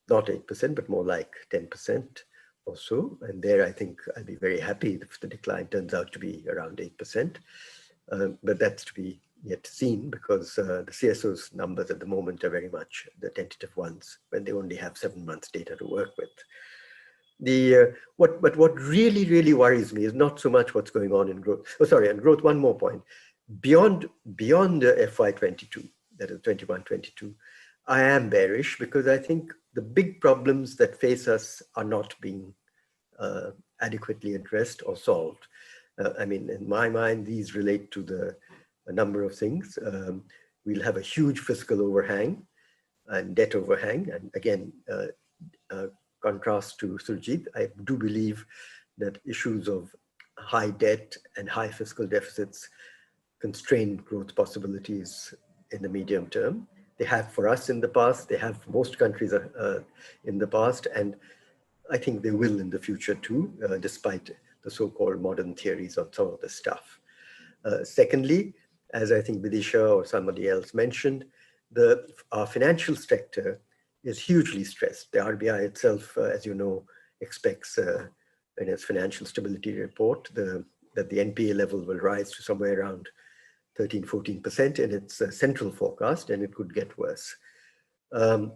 not 8%, but more like 10% or so. And there, I think I'll be very happy if the decline turns out to be around 8%. But that's to be yet seen, because the CSO's numbers at the moment are very much the tentative ones, when they only have 7 months data to work with. But what really worries me is not so much what's going on in growth. Oh, sorry, and growth, one more point. Beyond FY 22, that is 21-22, I am bearish, because I think the big problems that face us are not being adequately addressed or solved. I mean, in my mind, these relate to a number of things. We'll have a huge fiscal overhang and debt overhang. And again, contrast to Surjit, I do believe that issues of high debt and high fiscal deficits constrain growth possibilities in the medium term. They have for us in the past, they have for most countries in the past, and I think they will in the future too, despite the so-called modern theories on some of this stuff. Secondly, as I think Vidisha or somebody else mentioned, our financial sector is hugely stressed. The RBI itself, as you know, expects in its financial stability report that the NPA level will rise to somewhere around 13-14% in its central forecast, and it could get worse. And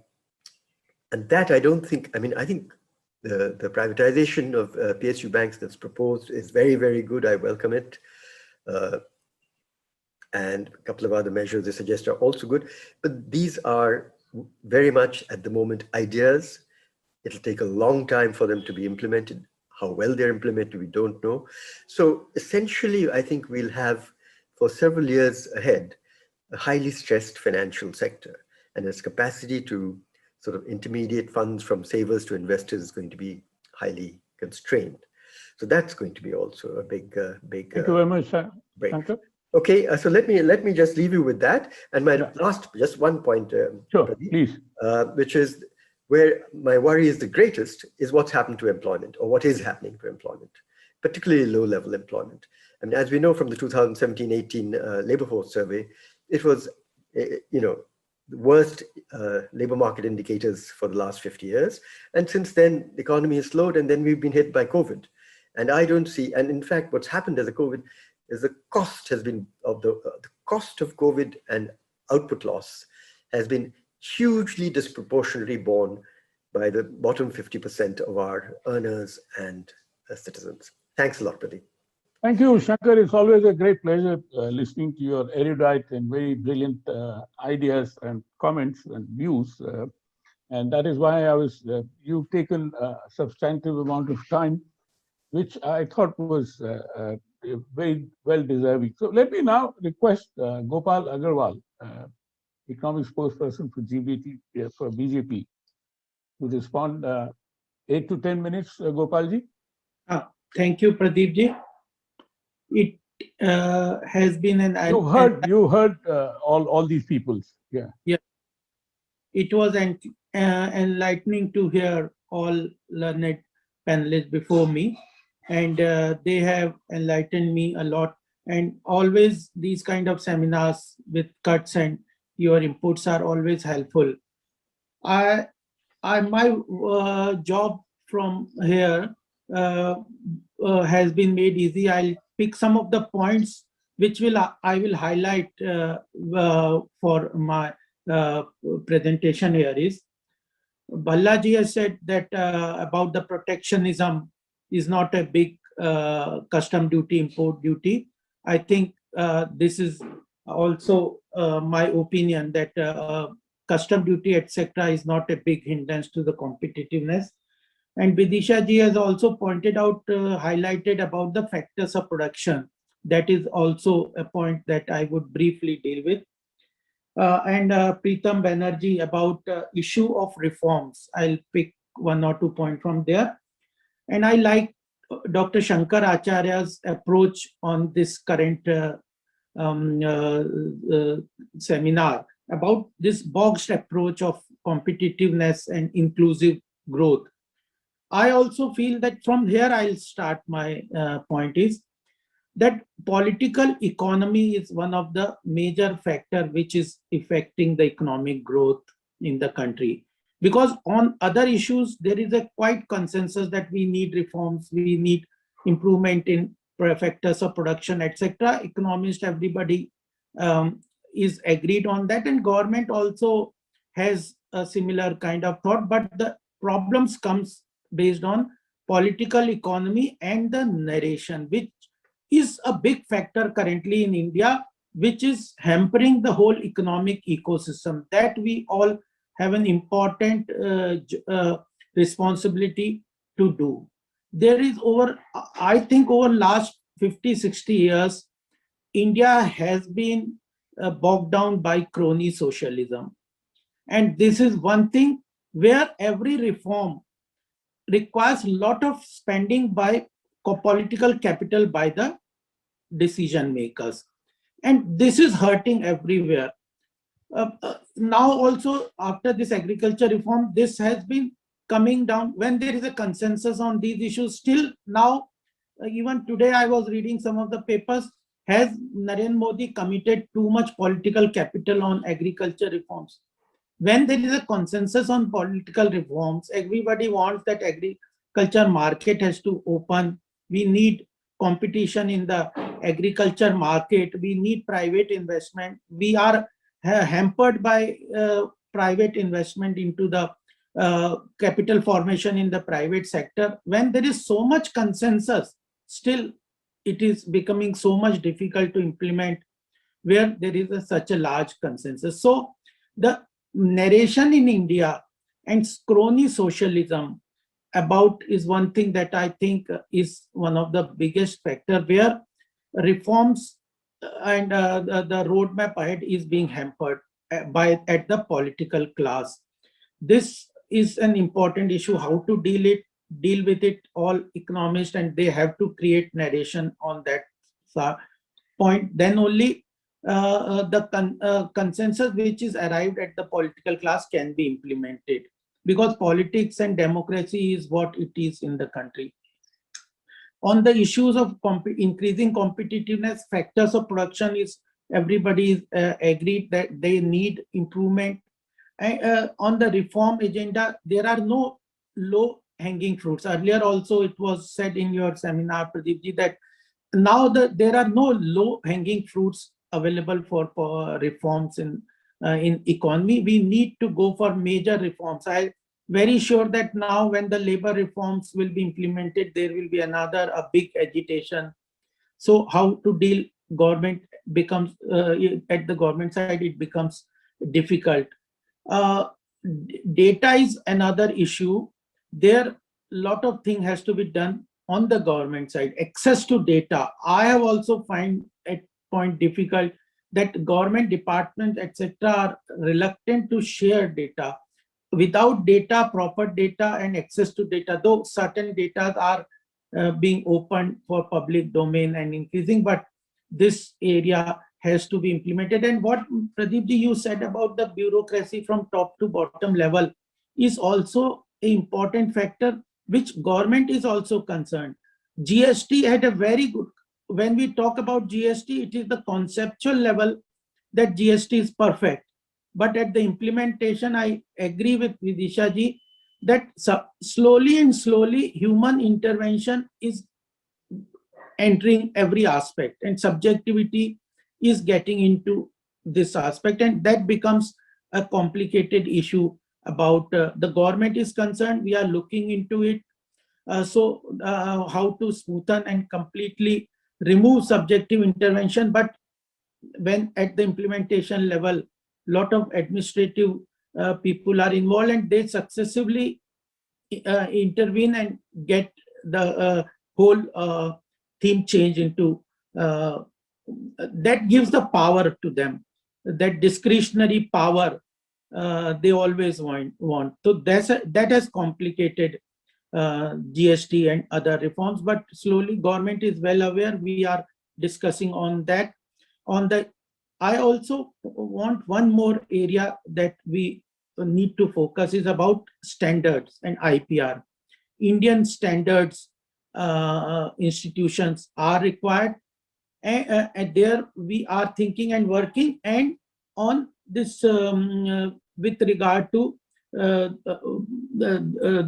that I don't think, I mean, I think the privatization of PSU banks that's proposed is very good. I welcome it. And a couple of other measures they suggest are also good. But these are very much at the moment ideas, It'll take a long time for them to be implemented. How well they're implemented, we don't know. So essentially, I think we'll have, for several years ahead, a highly stressed financial sector, and its capacity to sort of intermediate funds from savers to investors is going to be highly constrained. So that's going to be also a big Thank you very much, break. Shankar. Okay, so let me just leave you with that. And my last, just one point, Sure, Pradeep, please. which is where my worry is the greatest, is what's happened to employment, or what is happening to employment, particularly low-level employment. I mean, as we know from the 2017-18 labor force survey, it was, the worst labor market indicators for the last 50 years. And since then, the economy has slowed, and then we've been hit by COVID. And I don't see, and in fact, what's happened as a COVID is the cost has been of the cost of COVID and output loss has been hugely disproportionately borne by the bottom 50% of our earners and citizens. Thanks a lot, Pradeep. Thank you, Shankar. It's always a great pleasure listening to your erudite and very brilliant ideas and comments and views. And that is why you've taken a substantive amount of time, which I thought was very well deserving. So let me now request Gopal Agarwal, economic spokesperson for BJP, to respond. 8 to 10 minutes, Gopalji. Thank you, Pradeepji. It has been You heard all these peoples. Yeah. It was enlightening to hear all learned panelists before me, and they have enlightened me a lot. And always these kind of seminars with cuts and your inputs are always helpful. My job from here has been made easy. I'll pick some of the points which I will highlight for my presentation here. Is Balaji has said that about the protectionism is not a big custom duty, import duty. I think this is also my opinion, that custom duty, etc., is not a big hindrance to the competitiveness. And Vidisha ji has also pointed out, highlighted about the factors of production. That is also a point that I would briefly deal with. And Preetam Banerjee about issue of reforms. I'll pick 1 or 2 points from there. And I like Dr. Shankar Acharya's approach on this current seminar about this boxed approach of competitiveness and inclusive growth. I also feel that from here I'll start my point is that political economy is one of the major factors which is affecting the economic growth in the country. Because on other issues, there is a quite consensus that we need reforms, we need improvement in factors of production, etc. Economists, everybody is agreed on that, and government also has a similar kind of thought. But the problems comes based on political economy and the narration, which is a big factor currently in India, which is hampering the whole economic ecosystem that we all have an important responsibility to do. There is I think over last 50, 60 years, India has been bogged down by crony socialism. And this is one thing where every reform requires a lot of spending by political capital by the decision makers. And this is hurting everywhere. Now also, after this agriculture reform, this has been coming down when there is a consensus on these issues. Still now, even today I was reading some of the papers, has Narendra Modi committed too much political capital on agriculture reforms? When there is a consensus on political reforms, everybody wants that agriculture market has to open. We need competition in the agriculture market. We need private investment. We are hampered by private investment into the capital formation in the private sector. When there is so much consensus, still it is becoming so much difficult to implement where there is such a large consensus. So the narration in India And crony socialism about is one thing that I think is one of the biggest factor where reforms and the roadmap ahead is being hampered at the political class. This is an important issue. How to deal with it? All economists, and they have to create narration on that point. Then only the consensus which is arrived at the political class can be implemented, because politics and democracy is what it is in the country. On the issues of increasing competitiveness, factors of production is everybody is agreed that they need improvement. On the reform agenda, there are no low hanging fruits. Earlier also it was said in your seminar, Pradeep ji, that now there are no low hanging fruits available for reforms in economy. We need to go for major reforms. I very sure that now when the labor reforms will be implemented, there will be a big agitation. So how to deal government becomes at the government side, it becomes difficult. Data is another issue. There lot of thing has to be done on the government side. Access to data, I have also find at point difficult that government departments etc are reluctant to share data. Without data, proper data and access to data, though certain data are being opened for public domain and increasing, but this area has to be implemented. And what Pradeep ji you said about the bureaucracy from top to bottom level is also an important factor, which government is also concerned. GST had a very good, when we talk about GST, it is the conceptual level that GST is perfect. But at the implementation, I agree with Vidisha ji that slowly human intervention is entering every aspect, and subjectivity is getting into this aspect, and that becomes a complicated issue. About the government is concerned, we are looking into it. How to smoothen and completely remove subjective intervention, but when at the implementation level, lot of administrative people are involved and they successively intervene and get the whole theme change into that gives the power to them, that discretionary power they always want. So that has complicated GST and other reforms, but slowly government is well aware. We are discussing on that. I also want one more area that we need to focus is about standards and IPR. Indian standards institutions are required, and there we are thinking and working, and on this with regard to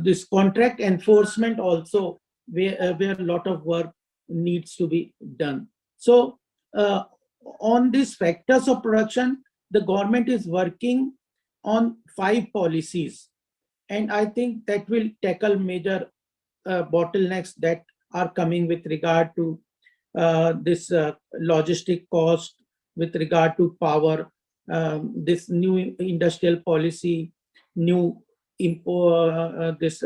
this contract enforcement also, where a lot of work needs to be done. So on these factors of production, the government is working on 5 policies, and I think that will tackle major bottlenecks that are coming with regard to this logistic cost, with regard to power, this new industrial policy, new this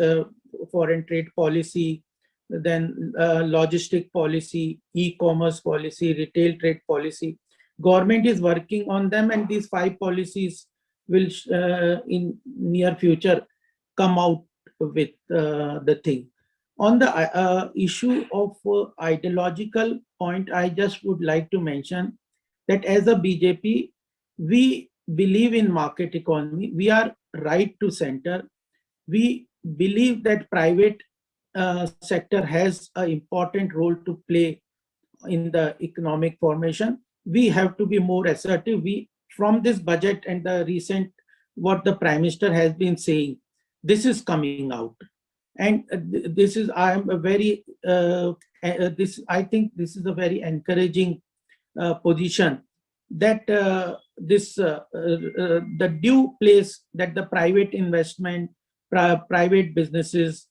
foreign trade policy, then logistic policy, e-commerce policy, retail trade policy. Government is working on them, and these 5 policies will in near future come out with the thing. On the issue of ideological point, I just would like to mention that as a BJP, we believe in market economy. We are right to center. We believe that private sector has an important role to play in the economic formation. We have to be more assertive. From this budget and the recent, what the Prime Minister has been saying, this is coming out. And this is, I am a very, I think this is a very encouraging position, that the due place that the private investment, private businesses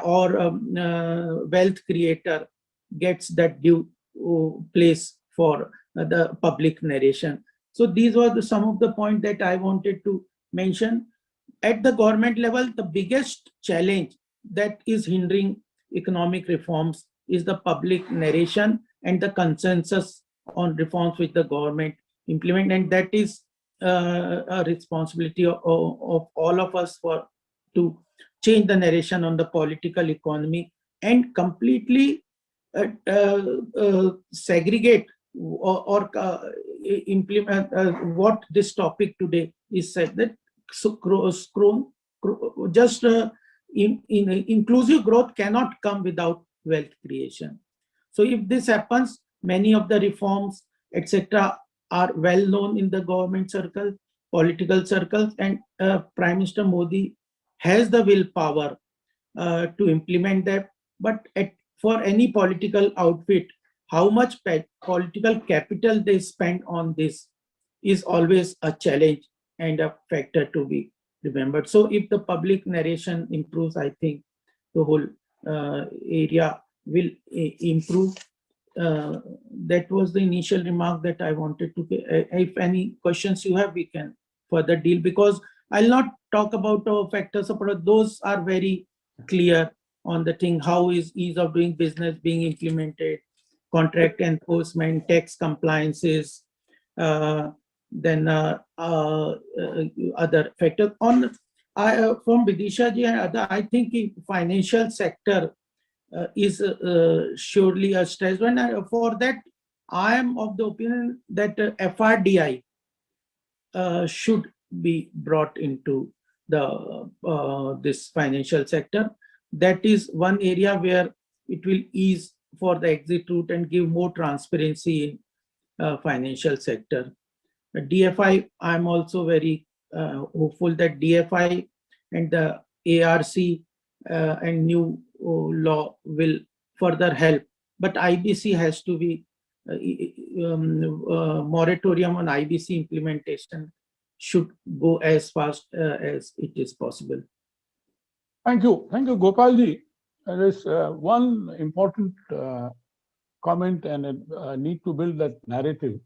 or wealth creator gets that due place for the public narration. So these were some of the points that I wanted to mention. at the government level, the biggest challenge that is hindering economic reforms is the public narration and the consensus on reforms which the government implement, and that is a responsibility of all of us to change the narration on the political economy and completely segregate or implement what this topic today is said, that just inclusive growth cannot come without wealth creation. So if this happens, many of the reforms, etc., are well known in the government circle, political circles, and Prime Minister Modi has the willpower to implement them. But for any political outfit, how much political capital they spend on this is always a challenge and a factor to be remembered. So if the public narration improves, I think the whole area will improve. That was the initial remark that I wanted to give. If any questions you have, we can further deal, because I'll not talk about factors of product. Those are very clear on the thing. How is ease of doing business being implemented, contract enforcement, tax compliances, then other factors. From Vidisha ji and other, I think financial sector is surely a stress one. For that, I am of the opinion that FRDI should be brought into the this financial sector. That is one area where it will ease for the exit route and give more transparency in financial sector. DFI, I'm also very hopeful that DFI and the ARC and new law will further help. But IBC has to be moratorium on IBC implementation should go as fast as it is possible. Thank you, Gopalji. There is one important comment and a need to build that narrative.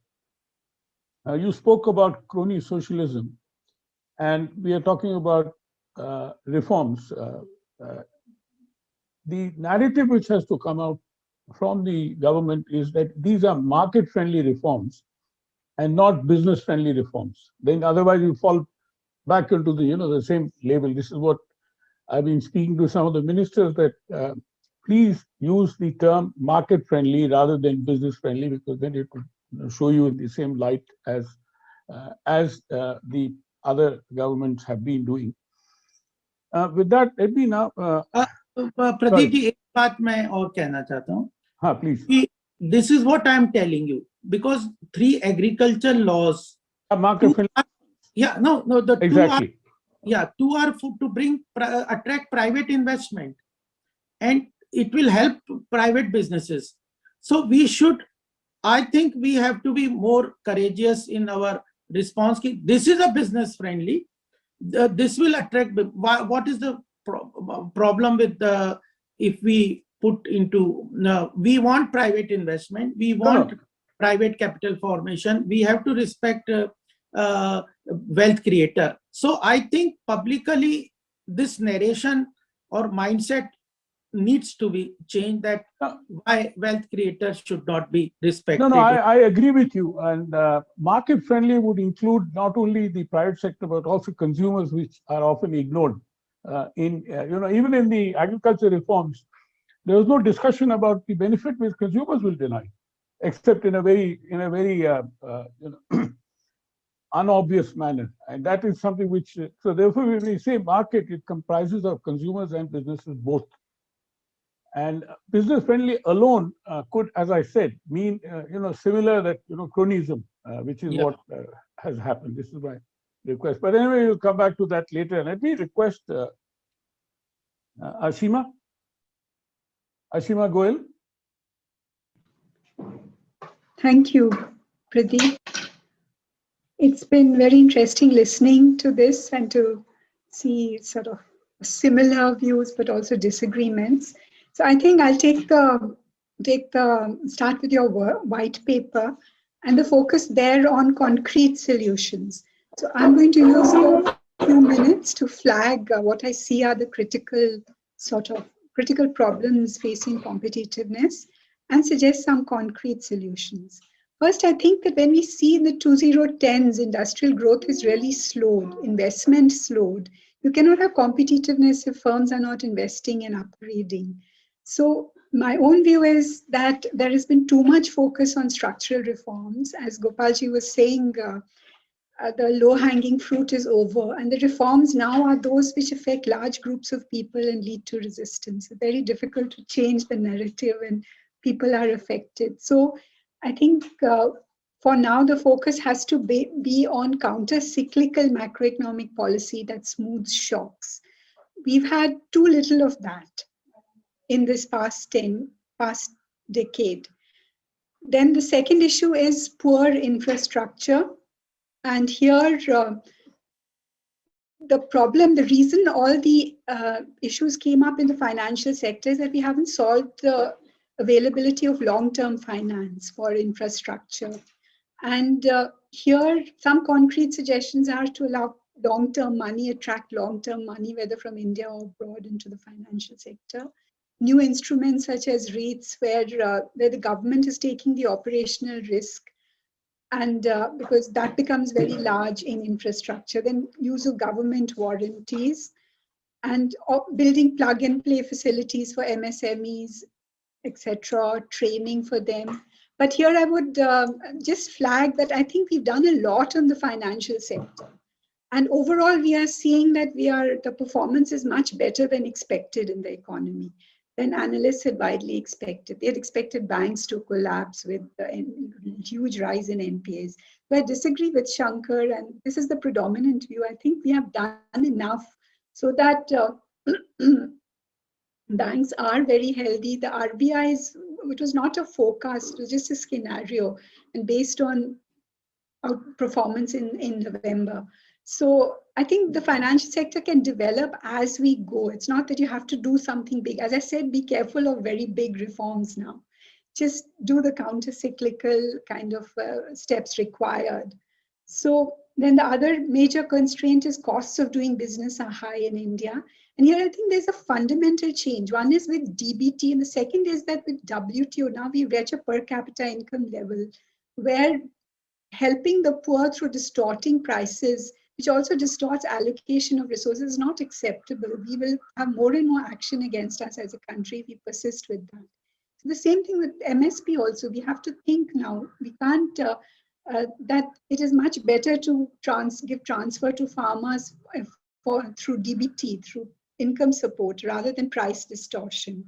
You spoke about crony socialism, and we are talking about reforms. The narrative which has to come out from the government is that these are market-friendly reforms and not business-friendly reforms. Then otherwise you fall back into the the same label. This is what I've been speaking to some of the ministers, that please use the term market-friendly rather than business-friendly, because then it could show you in the same light as the other governments have been doing. With that, let me now. Pradeep ji, एक बात मैं और कहना चाहता हूँ. हाँ, please. This is what I'm telling you, because 3 agriculture laws. Market-friendly. Yeah, no, the exactly. 2 are to attract private investment, and it will help private businesses. So I think we have to be more courageous in our response. This is a business friendly. This will attract. What is the problem with if we put into? We want private investment. We want private capital formation. We have to respect wealth creator. So I think publicly this narration or mindset needs to be changed, that why wealth creators should not be respected. No, I agree with you. And market friendly would include not only the private sector but also consumers, which are often ignored. Even in the agriculture reforms, there was no discussion about the benefit which consumers will deny, except in a very unobvious manner. And that is something which, so therefore when we say market, it comprises of consumers and businesses both. And business friendly alone could, as I said, mean similar that cronism, which is what has happened. This is my request. But anyway, we'll come back to that later. And let me request Ashima Goel. Thank you, Pradeep. It's been very interesting listening to this and to see sort of similar views, but also disagreements. So I think I'll start with your white paper and the focus there on concrete solutions. So I'm going to use your few minutes to flag what I see are the critical problems facing competitiveness and suggest some concrete solutions. First, I think that when we see in the 2010s, industrial growth is really slowed, investment slowed. You cannot have competitiveness if firms are not investing and upgrading. So my own view is that there has been too much focus on structural reforms. As Gopalji was saying, the low-hanging fruit is over, and the reforms now are those which affect large groups of people and lead to resistance. It's very difficult to change the narrative when people are affected. So I think for now, the focus has to be on counter-cyclical macroeconomic policy that smooths shocks. We've had too little of that in this past decade. Then the second issue is poor infrastructure. And here, the reason all the issues came up in the financial sector is that we haven't solved the availability of long-term finance for infrastructure. And here, some concrete suggestions are to allow long-term money, attract long-term money, whether from India or abroad, into the financial sector. New instruments such as REITs, where the government is taking the operational risk, and because that becomes very large in infrastructure. Then use of government warranties and building plug-and-play facilities for MSMEs, etc., training for them. But here I would just flag that I think we've done a lot on the financial sector. And overall, we are seeing that the performance is much better than expected in the economy, than analysts had widely expected. They had expected banks to collapse with a huge rise in NPAs. So I disagree with Shankar, and this is the predominant view. I think we have done enough so that banks are very healthy. The RBI's, it was not a forecast, it was just a scenario, and based on performance in November. So I think the financial sector can develop as we go. It's not that you have to do something big. As I said, be careful of very big reforms now. Just do the counter-cyclical kind of steps required. So then the other major constraint is costs of doing business are high in India. And here I think there's a fundamental change. One is with DBT, and the second is that with WTO, now we reach a per capita income level where helping the poor through distorting prices, which also distorts allocation of resources, is not acceptable. We will have more and more action against us as a country if we persist with that. So the same thing with MSP also. We have to think now. We can't, that it is much better to give transfer to farmers through DBT, through income support, rather than price distortion.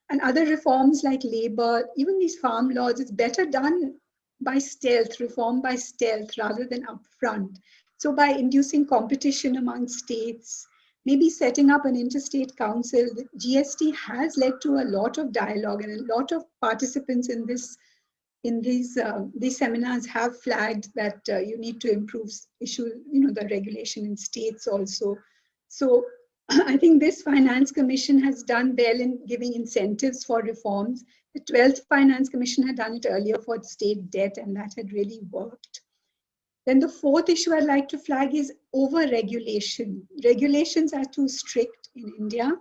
And other reforms like labor, even these farm laws, it's better done by stealth, reform by stealth rather than upfront. So by inducing competition among states, maybe setting up an interstate council, the GST has led to a lot of dialogue, and a lot of participants in these seminars have flagged that you need to improve the regulation in states also. So I think this Finance Commission has done well in giving incentives for reforms. The 12th Finance Commission had done it earlier for state debt, and that had really worked. Then the fourth issue I'd like to flag is over-regulation. Regulations are too strict in India.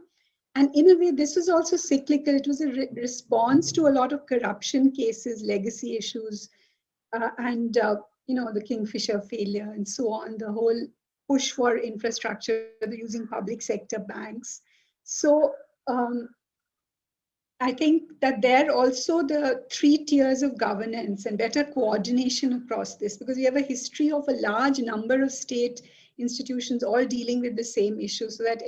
And in a way, this was also cyclical. It was a response to a lot of corruption cases, legacy issues, and the Kingfisher failure and so on, the whole push for infrastructure, using public sector banks. So I think that there also the 3 tiers of governance and better coordination across this, because we have a history of a large number of state institutions all dealing with the same issue, so that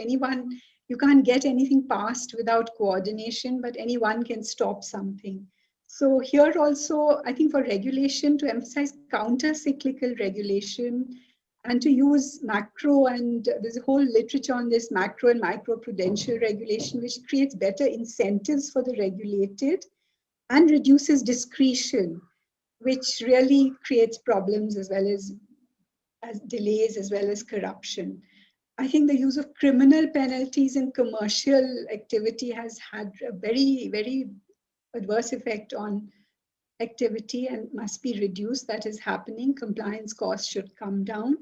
you can't get anything passed without coordination, but anyone can stop something. So here also, I think for regulation, to emphasize counter-cyclical regulation, and to use macro, and there's a whole literature on this macro and micro prudential regulation, which creates better incentives for the regulated and reduces discretion, which really creates problems as well as delays, as well as corruption. I think the use of criminal penalties in commercial activity has had a very, very adverse effect on activity and must be reduced. That is happening. Compliance costs should come down.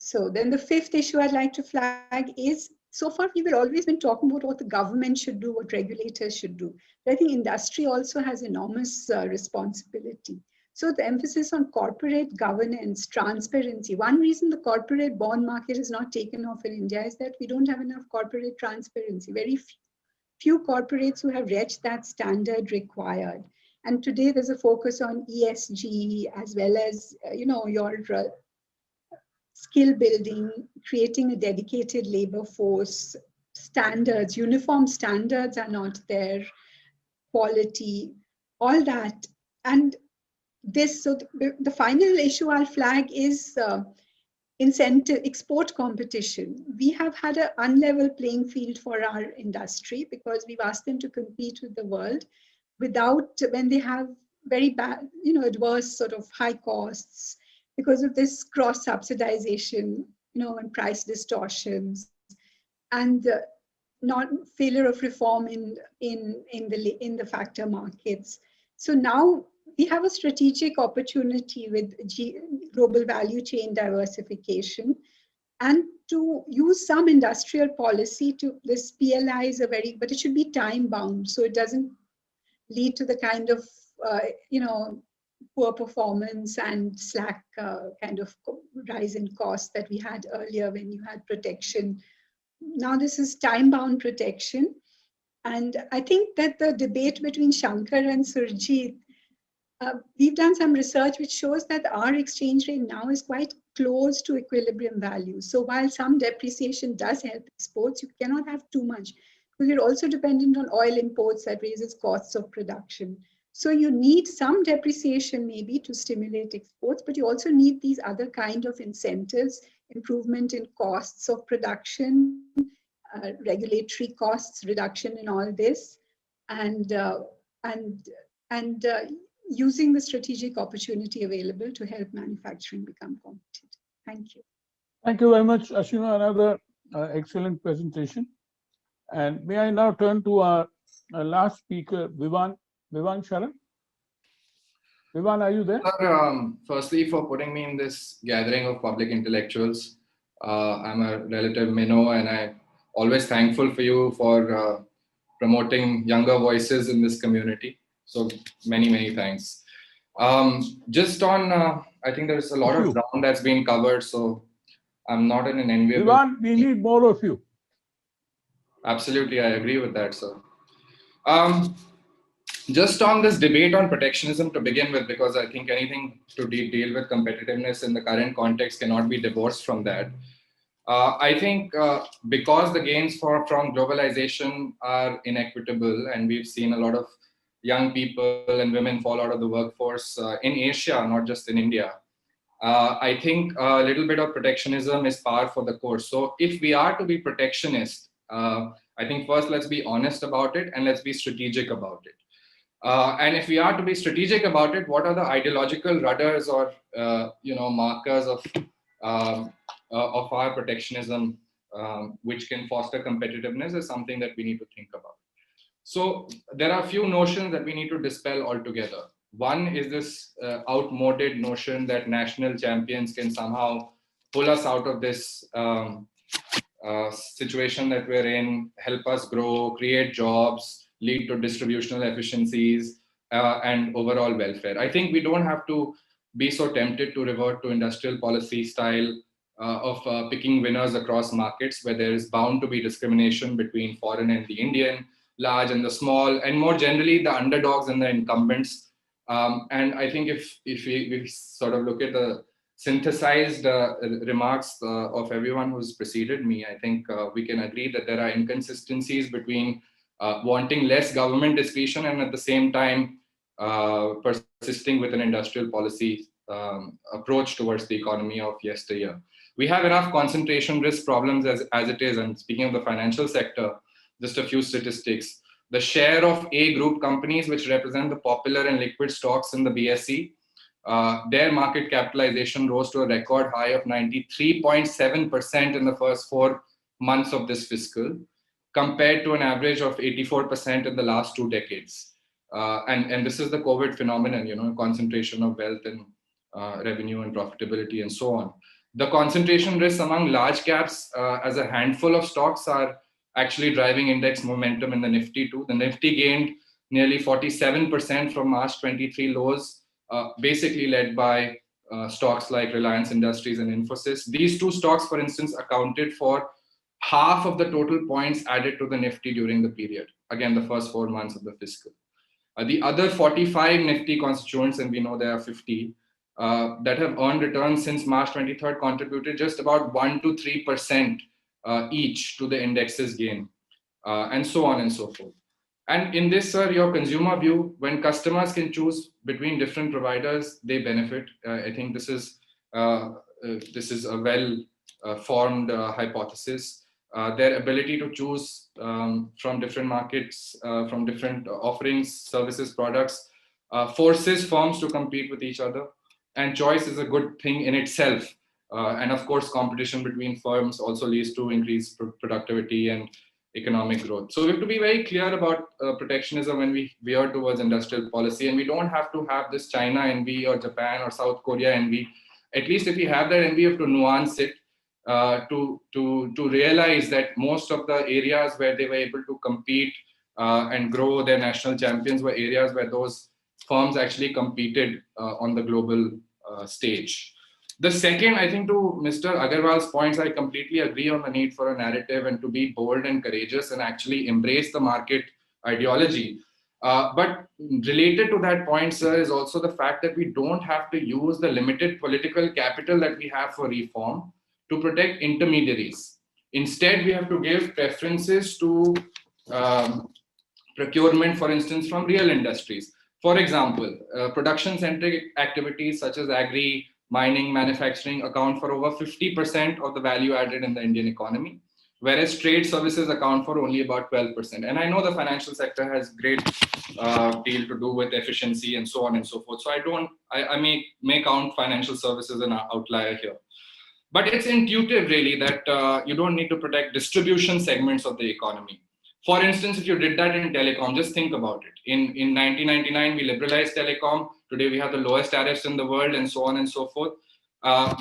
So then the fifth issue I'd like to flag is, so far we've always been talking about what the government should do, what regulators should do. But I think industry also has enormous responsibility. So the emphasis on corporate governance, transparency. One reason the corporate bond market is not taken off in India is that we don't have enough corporate transparency. Very few corporates who have reached that standard required. And today there's a focus on ESG as well as, your skill building, creating a dedicated labor force, standards, uniform standards are not there, quality, all that. And this, so the final issue I'll flag is incentive, export competition. We have had an unlevel playing field for our industry because we've asked them to compete with the world without, when they have very bad, adverse sort of high costs because of this cross subsidization, and price distortions, and not failure of reform in the factor markets. So now we have a strategic opportunity with global value chain diversification, and to use some industrial policy to, this PLI is but it should be time bound, so it doesn't lead to the kind of, poor performance and slack kind of rise in cost that we had earlier when you had protection. Now this is time bound protection. And I think that the debate between Shankar and Surjit, we've done some research which shows that our exchange rate now is quite close to equilibrium value. So while some depreciation does help exports, you cannot have too much because you're also dependent on oil imports that raises costs of production. So you need some depreciation maybe to stimulate exports, but you also need these other kind of incentives, improvement in costs of production, regulatory costs, reduction in all this, and using the strategic opportunity available to help manufacturing become competitive. Thank you. Thank you very much, Ashima. Another excellent presentation. And may I now turn to our last speaker, Vivan Sharan. Vivan, are you there? Firstly, for putting me in this gathering of public intellectuals. I'm a relative minnow, and I'm always thankful for you for promoting younger voices in this community. So many thanks. Just on, I think there's a lot of ground that's been covered, so I'm not in an enviable... Vivan, we need more of you. Absolutely, I agree with that, sir. Just on this debate on protectionism to begin with, because I think anything to deal with competitiveness in the current context cannot be divorced from that. I think because the gains from globalization are inequitable, and we've seen a lot of young people and women fall out of the workforce in Asia, not just in India. I think a little bit of protectionism is par for the course. So if we are to be protectionist, I think first let's be honest about it and let's be strategic about it. And if we are to be strategic about it, what are the ideological rudders or markers of our protectionism which can foster competitiveness is something that we need to think about. So there are a few notions that we need to dispel altogether. One is this outmoded notion that national champions can somehow pull us out of this situation that we're in, help us grow, create jobs, lead to distributional efficiencies and overall welfare. I think we don't have to be so tempted to revert to industrial policy style of picking winners across markets where there is bound to be discrimination between foreign and the Indian, large and the small, and more generally the underdogs and the incumbents. And I think if we sort of look at the synthesized remarks of everyone who's preceded me, I think we can agree that there are inconsistencies between wanting less government discretion and at the same time persisting with an industrial policy approach towards the economy of yesteryear. We have enough concentration risk problems as it is. And speaking of the financial sector, just a few statistics. The share of A group companies, which represent the popular and liquid stocks in the BSE, their market capitalization rose to a record high of 93.7% in the first 4 months of this fiscal, compared to an average of 84% in the last 2 decades. And this is the COVID phenomenon, concentration of wealth and revenue and profitability and so on. The concentration risks among large caps as a handful of stocks are actually driving index momentum in the Nifty too. The Nifty gained nearly 47% from March 23 lows, basically led by stocks like Reliance Industries and Infosys. These two stocks, for instance, accounted for half of the total points added to the Nifty during the period. Again, the first 4 months of the fiscal. The other 45 Nifty constituents, and we know there are 50, that have earned returns since March 23rd contributed just about 1 to 3% each to the index's gain, and so on and so forth. And in this, sir, your consumer view, when customers can choose between different providers, they benefit. I think this is a well-formed hypothesis. Their ability to choose from different markets, from different offerings, services, products, forces firms to compete with each other. And choice is a good thing in itself. And of course, competition between firms also leads to increased productivity and economic growth. So we have to be very clear about protectionism when we veer towards industrial policy. And we don't have to have this China envy or Japan or South Korea envy. At least if we have that envy, we have to nuance it to realize that most of the areas where they were able to compete and grow their national champions were areas where those firms actually competed on the global stage. The second, I think, to Mr. Agarwal's points, I completely agree on the need for a narrative and to be bold and courageous and actually embrace the market ideology. But related to that point, sir, is also the fact that we don't have to use the limited political capital that we have for reform to protect intermediaries. Instead, we have to give preferences to procurement, for instance, from real industries. For example, production-centric activities such as agri, mining, manufacturing account for over 50% of the value added in the Indian economy, whereas trade services account for only about 12%. And I know the financial sector has great deal to do with efficiency and so on and so forth. So I may count financial services an outlier here. But it's intuitive really that you don't need to protect distribution segments of the economy. For instance, if you did that in telecom, just think about it. In 1999, we liberalized telecom. Today, we have the lowest tariffs in the world and so on and so forth.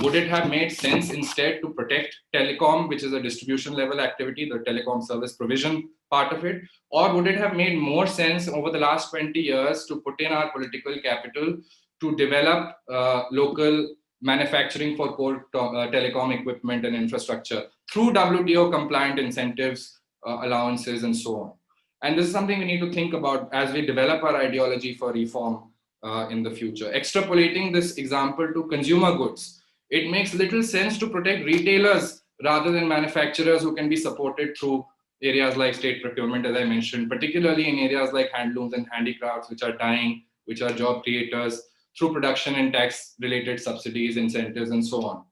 Would it have made sense instead to protect telecom, which is a distribution level activity, the telecom service provision part of it? Or would it have made more sense over the last 20 years to put in our political capital to develop local manufacturing for core telecom equipment and infrastructure through WTO compliant incentives, allowances, and so on? And this is something we need to think about as we develop our ideology for reform in the future. Extrapolating this example to consumer goods, it makes little sense to protect retailers rather than manufacturers who can be supported through areas like state procurement, as I mentioned, particularly in areas like handlooms and handicrafts, which are dying, which are job creators, through production and tax related subsidies, incentives, and so on.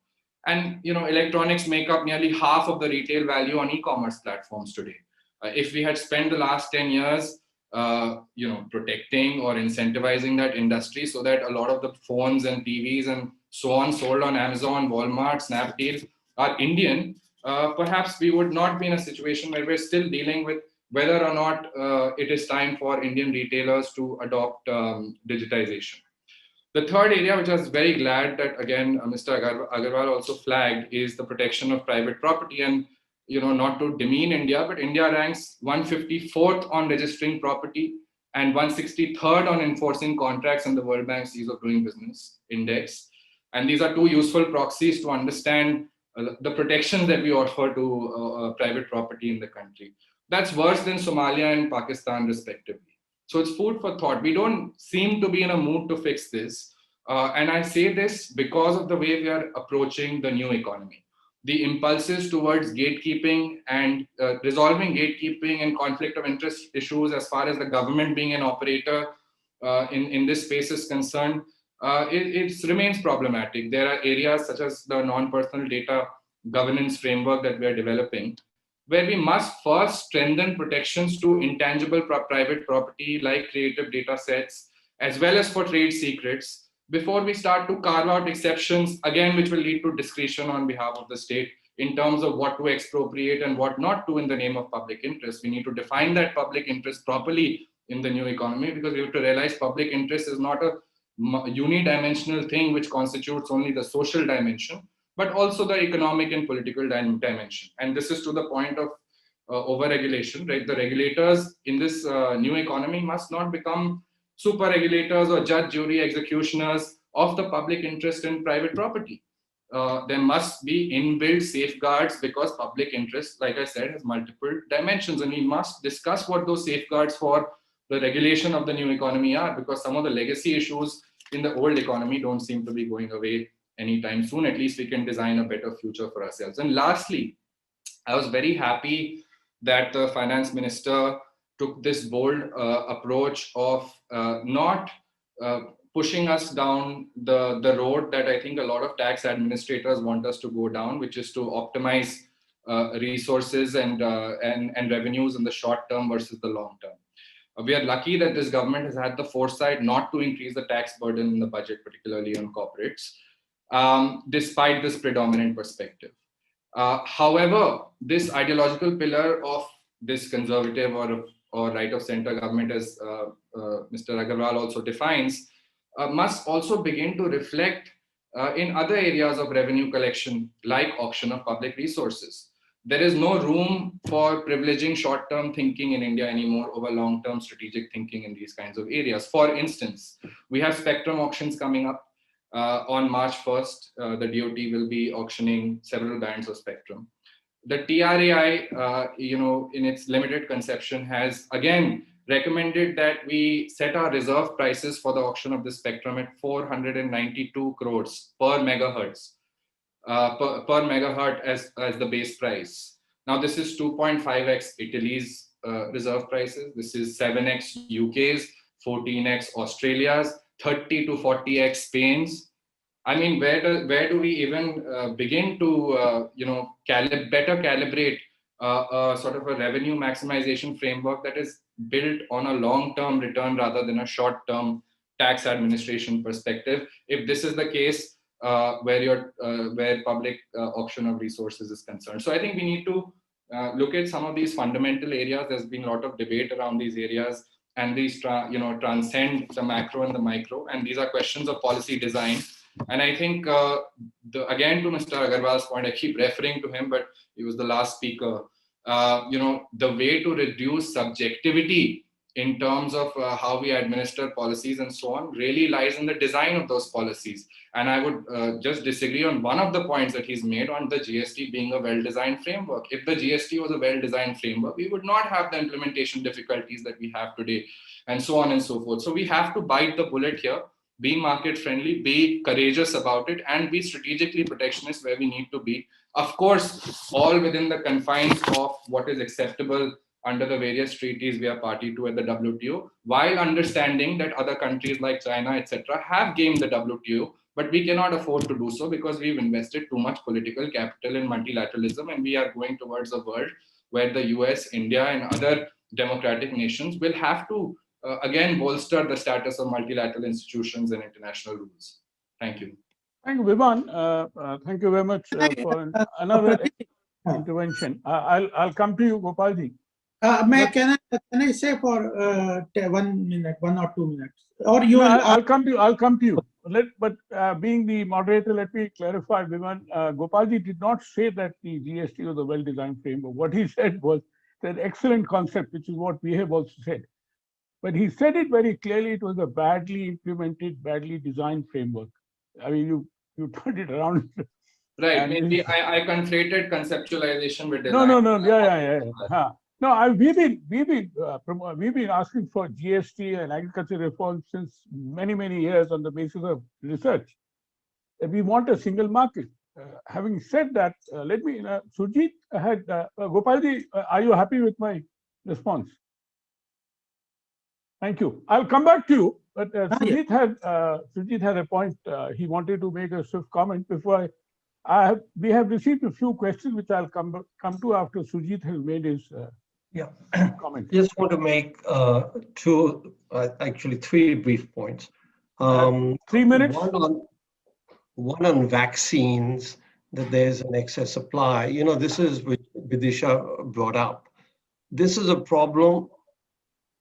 And electronics make up nearly half of the retail value on e-commerce platforms today. If we had spent the last 10 years, protecting or incentivizing that industry so that a lot of the phones and TVs and so on sold on Amazon, Walmart, Snapdeal are Indian, perhaps we would not be in a situation where we're still dealing with whether or not it is time for Indian retailers to adopt digitization. The third area, which I was very glad that, again, Mr. Agarwal also flagged, is the protection of private property. And, not to demean India, but India ranks 154th on registering property and 163rd on enforcing contracts in the World Bank's Ease of Doing Business Index. And these are two useful proxies to understand the protections that we offer to private property in the country. That's worse than Somalia and Pakistan, respectively. So it's food for thought. We don't seem to be in a mood to fix this. And I say this because of the way we are approaching the new economy. The impulses towards gatekeeping and resolving gatekeeping and conflict of interest issues as far as the government being an operator in this space is concerned, it remains problematic. There are areas such as the non-personal data governance framework that we are developing, where we must first strengthen protections to intangible private property like creative data sets, as well as for trade secrets, before we start to carve out exceptions, again, which will lead to discretion on behalf of the state in terms of what to expropriate and what not to in the name of public interest. We need to define that public interest properly in the new economy, because we have to realize public interest is not a unidimensional thing which constitutes only the social dimension, but also the economic and political dimension. And this is to the point of over-regulation, right? The regulators in this new economy must not become super regulators or judge, jury, executioners of the public interest in private property. There must be inbuilt safeguards, because public interest, like I said, has multiple dimensions, and we must discuss what those safeguards for the regulation of the new economy are, because some of the legacy issues in the old economy don't seem to be going away anytime soon. At least we can design a better future for ourselves. And lastly, I was very happy that the finance minister took this bold approach of not pushing us down the road that I think a lot of tax administrators want us to go down, which is to optimize resources and revenues in the short term versus the long term. We are lucky that this government has had the foresight not to increase the tax burden in the budget, particularly on corporates, despite this predominant perspective. However, this ideological pillar of this conservative or right of center government, as Mr. Agarwal also defines, must also begin to reflect in other areas of revenue collection, like auction of public resources. There is no room for privileging short-term thinking in India anymore over long-term strategic thinking in these kinds of areas. For instance, we have spectrum auctions coming up. On March 1st, the DOT will be auctioning several bands of spectrum. The TRAI, in its limited conception, has again recommended that we set our reserve prices for the auction of the spectrum at 492 crores per megahertz. Per megahertz as the base price. Now this is 2.5x Italy's reserve prices. This is 7x UK's, 14x Australia's, 30 to 40x Spain's. I mean, where do we even begin to better calibrate sort of a revenue maximization framework that is built on a long-term return rather than a short-term tax administration perspective? If this is the case, where public auction of resources is concerned. So I think we need to look at some of these fundamental areas. There's been a lot of debate around these areas, and these transcend the macro and the micro, and these are questions of policy design. And I think again, to Mr. Agarwal's point, I keep referring to him, but he was the last speaker. The way to reduce subjectivity in terms of how we administer policies and so on really lies in the design of those policies. And I would just disagree on one of the points that he's made on the GST being a well-designed framework. If the GST was a well-designed framework, we would not have the implementation difficulties that we have today, and so on and so forth. So we have to bite the bullet here, be market friendly, be courageous about it, and be strategically protectionist where we need to be. Of course, all within the confines of what is acceptable under the various treaties we are party to at the WTO, while understanding that other countries like China, etc., have gamed the WTO, but we cannot afford to do so because we've invested too much political capital in multilateralism, and we are going towards a world where the US, India, and other democratic nations will have to again bolster the status of multilateral institutions and international rules. Thank you. Thank you, Vivan. Thank you very much for another intervention. I'll come to you, Gopalji. Can I say for 1 minute, 1 or 2 minutes, or you? I'll come to you. But being the moderator, let me clarify, Vivan. Gopalji did not say that the GST was a well-designed framework. What he said was an excellent concept, which is what we have also said. But he said it very clearly. It was a badly implemented, badly designed framework. I mean, you turned it around. Right. Maybe I conflated conceptualization with design. No. Yeah. No, we've been asking for GST and agriculture reform since many years on the basis of research. We want a single market. Having said that, let me. Sujit had Gopalji. Are you happy with my response? Thank you. I'll come back to you. But Sujit had a point. He wanted to make a swift comment before we have received a few questions, which I'll come to after Sujit has made his comment. Just want to make three brief points. 3 minutes. One on vaccines, that there's an excess supply. This is what Vidisha brought up. This is a problem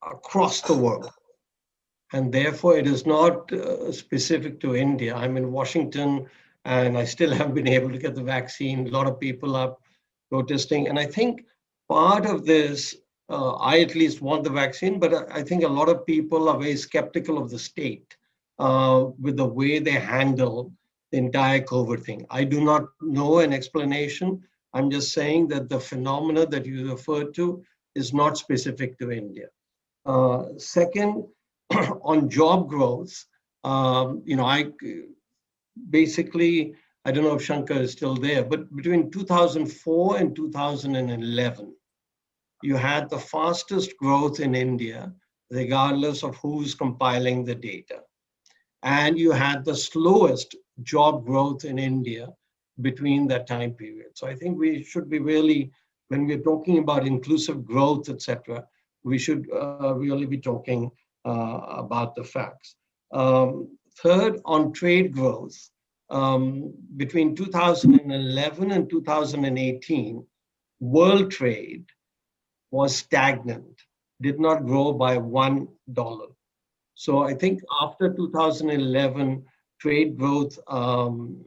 across the world, and therefore it is not specific to India. I'm in Washington and I still haven't been able to get the vaccine. A lot of people are protesting, and I think part of this, I at least want the vaccine, but I think a lot of people are very skeptical of the state with the way they handle the entire COVID thing. I do not know an explanation. I'm just saying that the phenomena that you referred to is not specific to India. Second, on job growth, I basically, I don't know if Shankar is still there, but between 2004 and 2011, you had the fastest growth in India, regardless of who's compiling the data. And you had the slowest job growth in India between that time period. So I think we should be really, when we're talking about inclusive growth, etc., we should really be talking about the facts. Third, on trade growth, between 2011 and 2018, world trade was stagnant, did not grow by $1. So I think after 2011, trade growth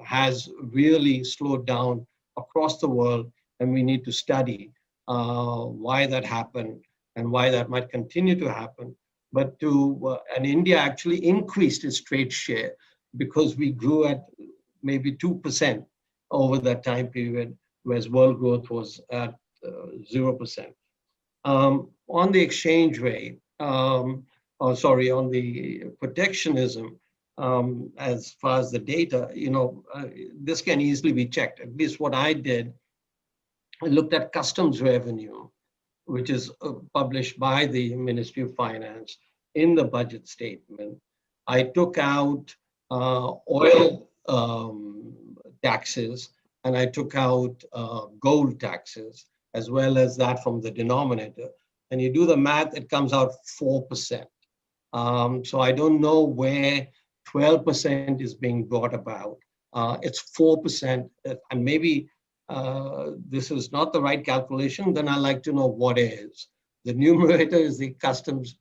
has really slowed down across the world, and we need to study why that happened and why that might continue to happen. But and India actually increased its trade share because we grew at maybe 2% over that time period, whereas world growth was at 0%. On the exchange rate, on the protectionism, as far as the data, this can easily be checked. At least what I did, I looked at customs revenue, which is published by the Ministry of Finance in the budget statement. I took out oil taxes, and I took out gold taxes, as well as that from the denominator. And you do the math, it comes out 4%. So I don't know where 12% is being brought about. It's 4%, and maybe this is not the right calculation, then I'd like to know what is. The numerator is the customs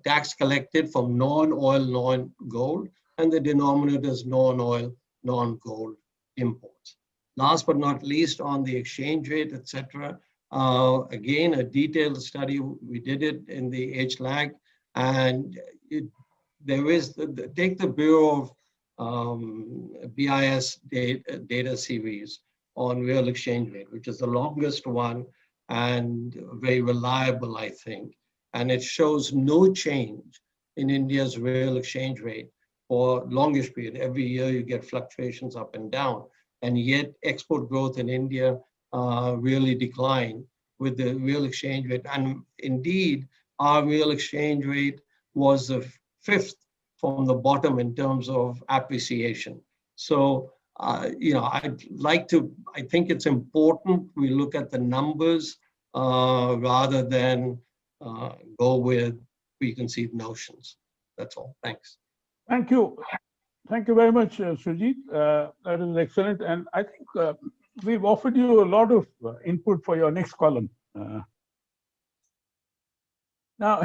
tax collected from non-oil, non-gold, and the denominator is non-oil, non-gold imports. Last but not least, on the exchange rate, etc. Again, a detailed study, we did it in the HLAG, and there is, take the Bureau of BIS data series on real exchange rate, which is the longest one and very reliable, I think. And it shows no change in India's real exchange rate for longish period. Every year you get fluctuations up and down. And yet export growth in India really declined with the real exchange rate. And indeed, our real exchange rate was the 5th from the bottom in terms of appreciation. So, I'd like to, I think it's important we look at the numbers rather than go with preconceived notions. That's all. Thanks. Thank you. Thank you very much, Sujit. That is excellent. And I think we've offered you a lot of input for your next column. Now,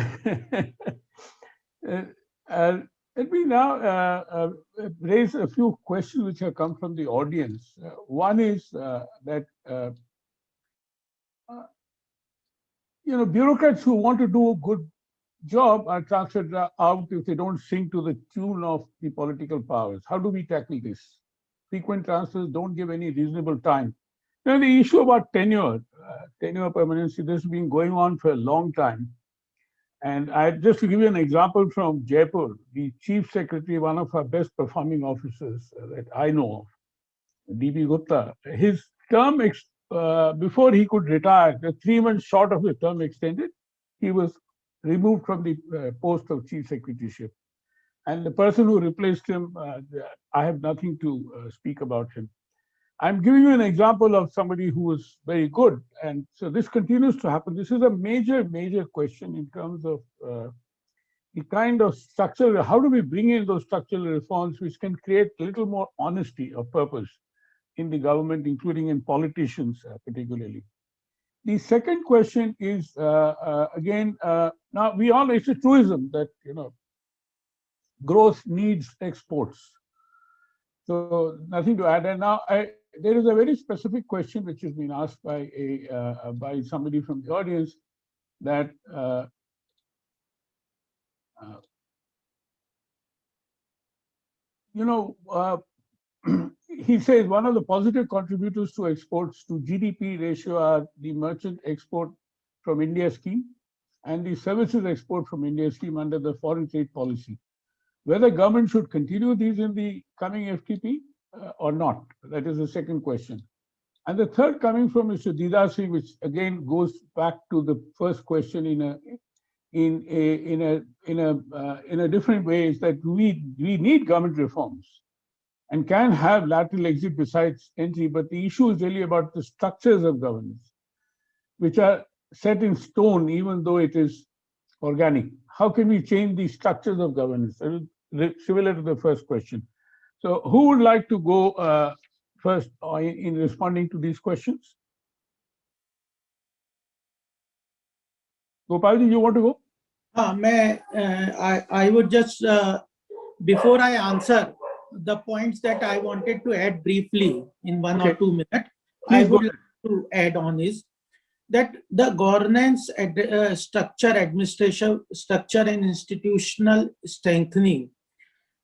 let me now raise a few questions which have come from the audience. One is that, bureaucrats who want to do a good job are transferred out if they don't sing to the tune of the political powers. How do we tackle this? Frequent transfers don't give any reasonable time. The issue about tenure permanency, this has been going on for a long time. And just to give you an example from Jaipur, the chief secretary, one of our best performing officers that I know of, D.B. Gupta, his term, before he could retire, the 3 months short of the term extended, he was removed from the post of chief secretaryship. And the person who replaced him, I have nothing to speak about him. I'm giving you an example of somebody who was very good. And so this continues to happen. This is a major, major question in terms of the kind of structural, how do we bring in those structural reforms which can create a little more honesty of purpose in the government, including in politicians particularly. The second question is, again, now we all, it's a truism that, growth needs exports. So nothing to add. And now there is a very specific question which has been asked by somebody from the audience that you know. He says one of the positive contributors to exports to GDP ratio are the merchant export from India scheme and the services export from India scheme under the foreign trade policy. Whether government should continue these in the coming FTP or not, that is the second question. And the third, coming from Mr. Didar Singh, which again goes back to the first question in a different way, is that we need government reforms and can have lateral exit besides entry, but the issue is really about the structures of governance, which are set in stone, even though it is organic. How can we change the structures of governance? Similar to the first question. So who would like to go first in responding to these questions? Gopalji, you want to go? I would just, before I answer, the points that I wanted to add briefly in 1 or 2 minutes, I would like to add on is that the governance structure, administration structure and institutional strengthening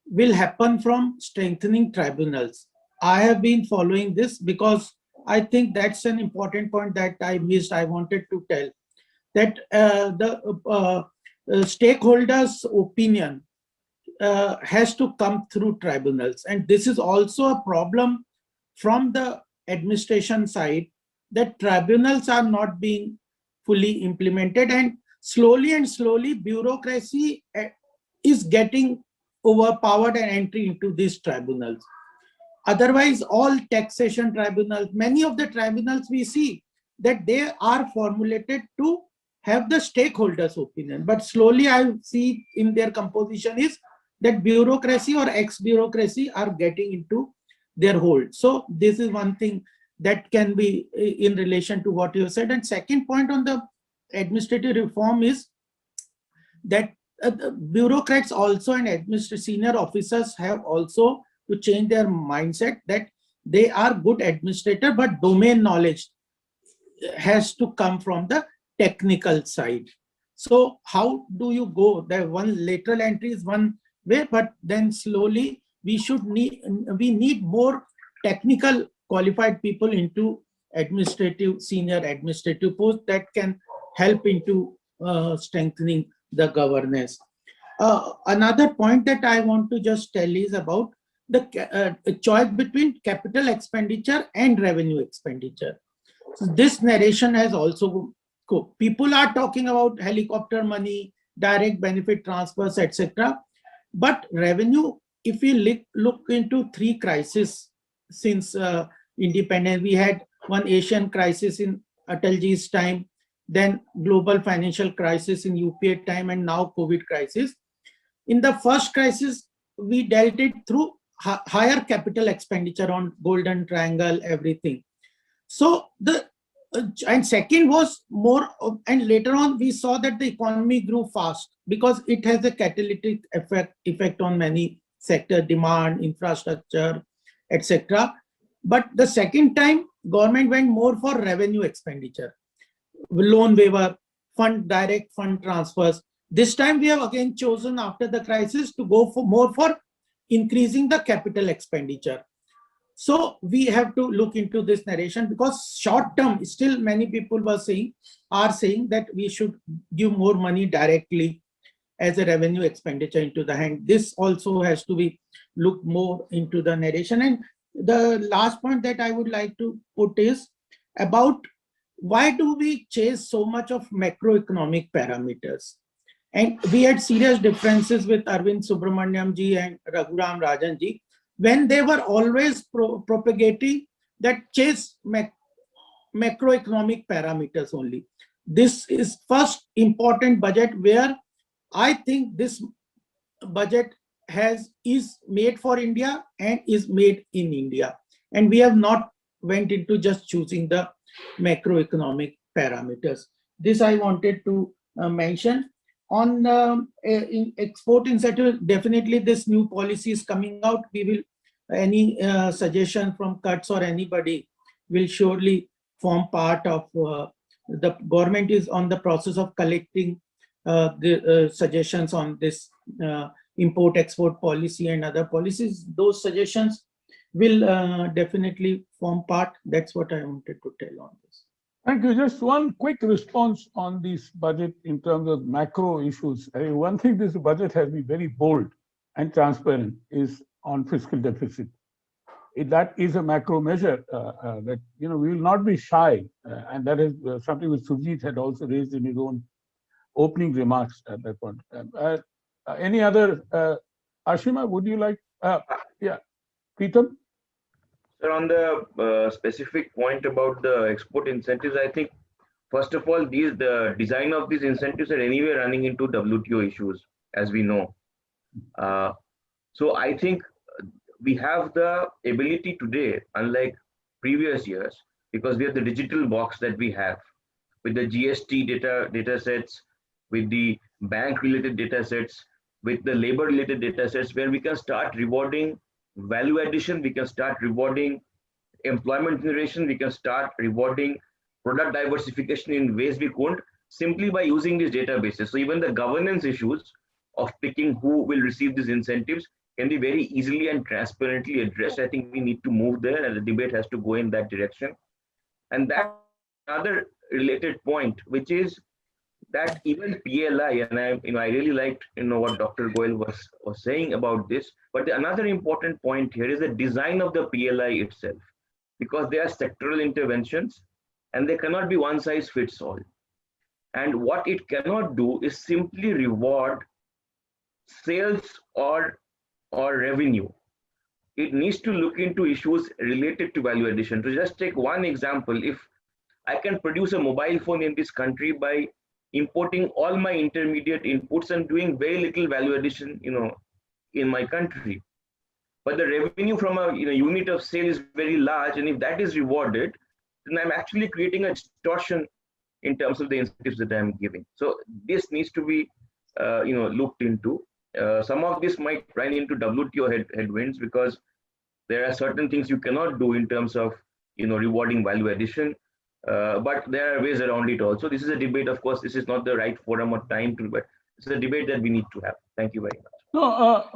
will happen from strengthening tribunals. I have been following this because I think that's an important point that I missed. I wanted to tell that the stakeholders' opinion has to come through tribunals. And this is also a problem from the administration side, that tribunals are not being fully implemented, and slowly bureaucracy is getting overpowered and entry into these tribunals. Otherwise, all taxation tribunals, many of the tribunals we see that they are formulated to have the stakeholders' opinion, but slowly I see in their composition is that bureaucracy or ex-bureaucracy are getting into their hold. So this is one thing that can be in relation to what you said. And second point on the administrative reform is that bureaucrats also and senior officers have also to change their mindset that they are good administrator, but domain knowledge has to come from the technical side. So how do you go? The one lateral entry is one way, but then slowly we need more technical qualified people into senior administrative posts that can help into strengthening the governance. Another point that I want to just tell is about the choice between capital expenditure and revenue expenditure. So this narration has also, people are talking about helicopter money, direct benefit transfers, etc. But revenue, if we look into 3 crises since independence, we had one Asian crisis in Atalji's time, then global financial crisis in UPA time, and now COVID crisis. In the first crisis, we dealt it through higher capital expenditure on golden triangle, everything. So and second was more, and later on we saw that the economy grew fast because it has a catalytic effect on many sector, demand, infrastructure, etc. But the second time, government went more for revenue expenditure, loan waiver, direct fund transfers. This time we have again chosen after the crisis to go for more for increasing the capital expenditure. So we have to look into this narration, because short term, still many people are saying that we should give more money directly as a revenue expenditure into the hand. This also has to be looked more into the narration. And the last point that I would like to put is about why do we chase so much of macroeconomic parameters? And we had serious differences with Arvind Subramaniam ji and Raghuram Rajan ji, when they were always propagating that chase macroeconomic parameters only. This is first important budget where I think this budget is made for India and is made in India. And we have not went into just choosing the macroeconomic parameters. This I wanted to mention. On in export incentive, definitely this new policy is coming out. We will any suggestion from cuts or anybody will surely form part of the government is on the process of collecting the suggestions on this import-export policy and other policies. Those suggestions will definitely form part. That's what I wanted to tell on this. Thank you. Just one quick response on this budget in terms of macro issues. I mean, one thing this budget has been very bold and transparent is on fiscal deficit. That is a macro measure that we will not be shy, and that is something which Sujit had also raised in his own opening remarks at that point. Any other, Ashima, would you like? Yeah, Preetam? Sir, on the specific point about the export incentives, I think first of all, the design of these incentives are anyway running into WTO issues, as we know. So I think we have the ability today, unlike previous years, because we have the digital box that we have with the GST data sets, with the bank related data sets, with the labor related data sets, where we can start rewarding value addition, we can start rewarding employment generation, we can start rewarding product diversification in ways we couldn't simply by using these databases. So even the governance issues of picking who will receive these incentives can be very easily and transparently addressed. I think we need to move there, and the debate has to go in that direction. And that another related point, which is that even PLI, and I really liked what Dr. Goyal was saying about this. But another important point here is the design of the PLI itself, because they are sectoral interventions, and they cannot be one size fits all. And what it cannot do is simply reward sales or revenue. It needs to look into issues related to value addition. To just take one example, if I can produce a mobile phone in this country by importing all my intermediate inputs and doing very little value addition, in my country, but the revenue from a unit of sale is very large, and if that is rewarded, then I'm actually creating a distortion in terms of the incentives that I'm giving. So this needs to be looked into. Some of this might run into WTO headwinds, because there are certain things you cannot do in terms of rewarding value addition, but there are ways around it also. This is a debate, of course. This is not the right forum or time to, but it's a debate that we need to have. Thank you very much. No,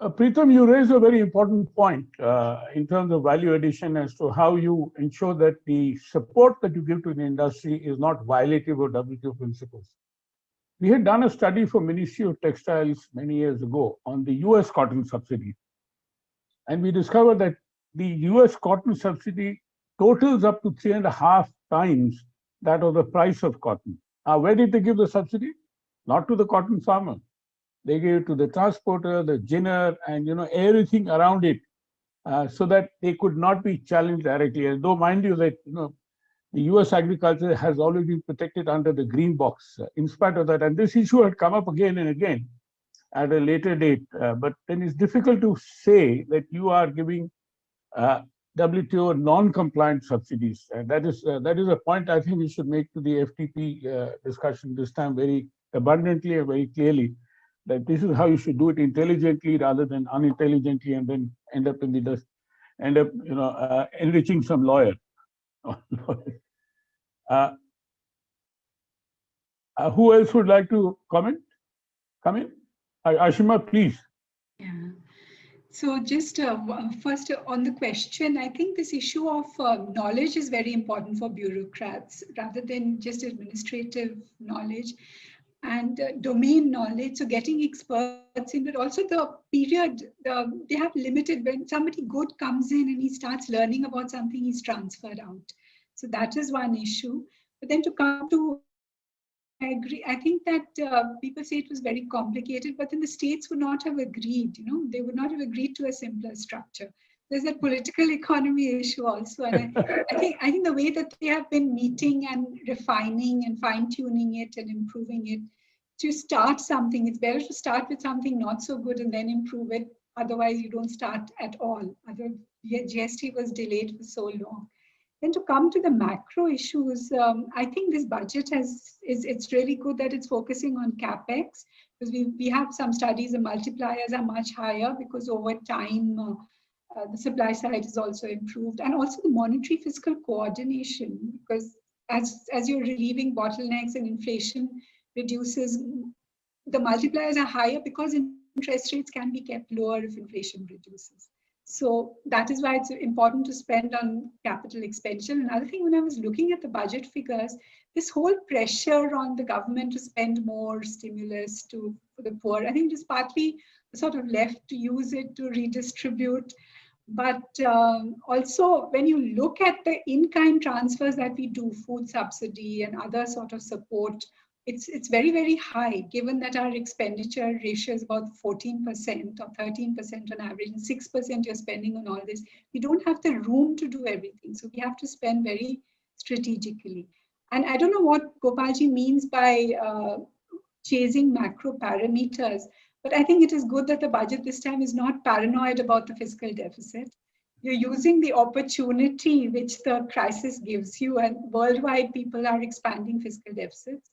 Preetam, you raised a very important point in terms of value addition as to how you ensure that the support that you give to the industry is not violative of WTO principles. We had done a study for Ministry of Textiles many years ago on the US cotton subsidy. And we discovered that the US cotton subsidy totals up to 3.5 times that of the price of cotton. Where did they give the subsidy? Not to the cotton farmer. They gave it to the transporter, the ginner, and everything around it, so that they could not be challenged directly. And though, mind you, that the US agriculture has always been protected under the green box, in spite of that. And this issue had come up again and again at a later date. But then it's difficult to say that you are giving WTO non-compliant subsidies. And that is a point I think we should make to the FTP discussion this time very abundantly and very clearly, that this is how you should do it intelligently rather than unintelligently, and then end up enriching some lawyer. Who else would like to comment? Come in. Ashima, please. Yeah. So just first on the question, I think this issue of knowledge is very important for bureaucrats rather than just administrative knowledge and domain knowledge. So getting experts in, but also the period, they have limited. When somebody good comes in and he starts learning about something, he's transferred out. So that is one issue. But then to come to, I agree. I think that people say it was very complicated, but then the states would not have agreed. They would not have agreed to a simpler structure. There's a political economy issue also, and I think the way that they have been meeting and refining and fine tuning it and improving it to start something. It's better to start with something not so good and then improve it. Otherwise, you don't start at all. GST was delayed for so long. Then to come to the macro issues, I think this budget it's really good that it's focusing on capex, because we have some studies, the multipliers are much higher because over time The supply side is also improved, and also the monetary fiscal coordination, because as you're relieving bottlenecks and inflation reduces, the multipliers are higher because interest rates can be kept lower if inflation reduces. So that is why it's important to spend on capital expenditure. Another thing, when I was looking at the budget figures, this whole pressure on the government to spend more stimulus for the poor, I think it is partly sort of left to use it to redistribute. But also, when you look at the in-kind transfers that we do, food subsidy and other sort of support, it's very, very high, given that our expenditure ratio is about 14% or 13% on average, and 6% you're spending on all this. We don't have the room to do everything. So we have to spend very strategically. And I don't know what Gopalji means by chasing macro parameters, but I think it is good that the budget this time is not paranoid about the fiscal deficit. You're using the opportunity which the crisis gives you, and worldwide people are expanding fiscal deficits,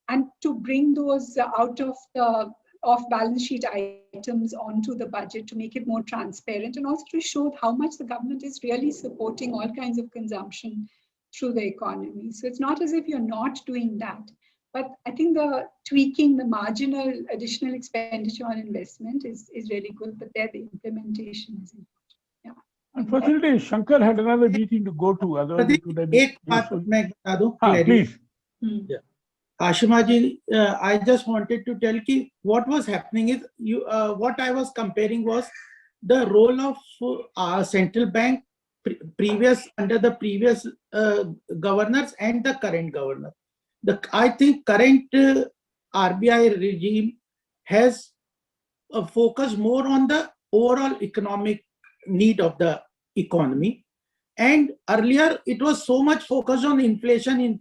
and to bring those out of the off-balance sheet items onto the budget to make it more transparent, and also to show how much the government is really supporting all kinds of consumption through the economy. So it's not as if you're not doing that. But I think the tweaking, the marginal additional expenditure on investment is really good, but there the implementation is important. Yeah. Unfortunately, Shankar had another meeting to go to. Otherwise, it would have been useful. Please. Yeah. Ashima ji, I just wanted to tell you what was happening is what I was comparing was the role of central bank under the previous governors and the current governor. I think current RBI regime has focused more on the overall economic need of the economy, and earlier it was so much focused on inflation.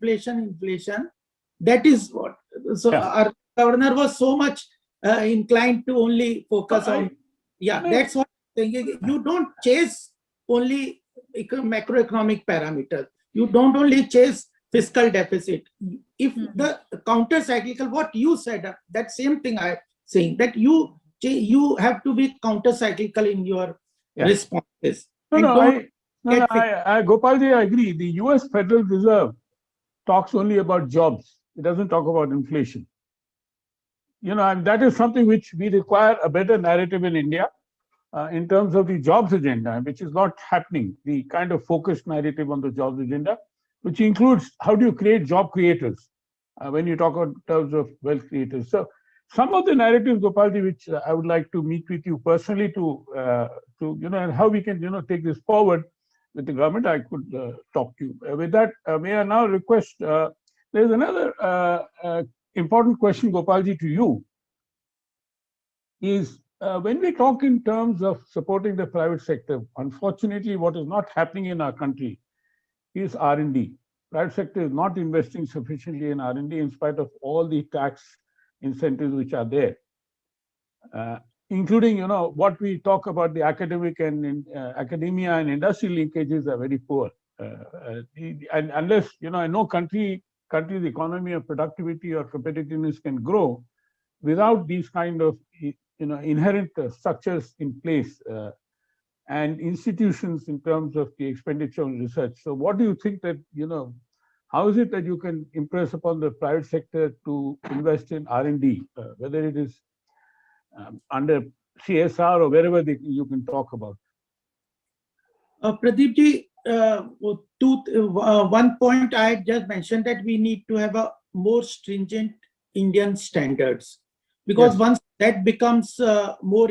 That is what. So our governor was so much inclined to only focus on. That's what I'm saying. You don't chase only macroeconomic parameters. You don't only chase fiscal deficit. If the counter-cyclical, what you said, that same thing I'm saying, that you have to be counter-cyclical in your responses. Gopalji, I agree. The US Federal Reserve talks only about jobs. It doesn't talk about inflation. And that is something which we require a better narrative in India in terms of the jobs agenda, which is not happening. The kind of focused narrative on the jobs agenda, which includes how do you create job creators when you talk in terms of wealth creators. So some of the narratives, Gopalji, which I would like to meet with you personally to and how we can take this forward with the government, I could talk to you. With that, may I now request, there's another important question, Gopalji, to you, is when we talk in terms of supporting the private sector, unfortunately, what is not happening in our country is R&D. Private sector is not investing sufficiently in R&D in spite of all the tax incentives which are there, including what we talk about the academic and academia and industry linkages are very poor. And unless no country's economy or productivity or competitiveness can grow without these kind of inherent structures in place and institutions in terms of the expenditure on research. So what do you think that, how is it that you can impress upon the private sector to invest in R&D, whether it is under CSR or wherever you can talk about? Pradeep ji, one point I just mentioned, that we need to have a more stringent Indian standards, because once that becomes more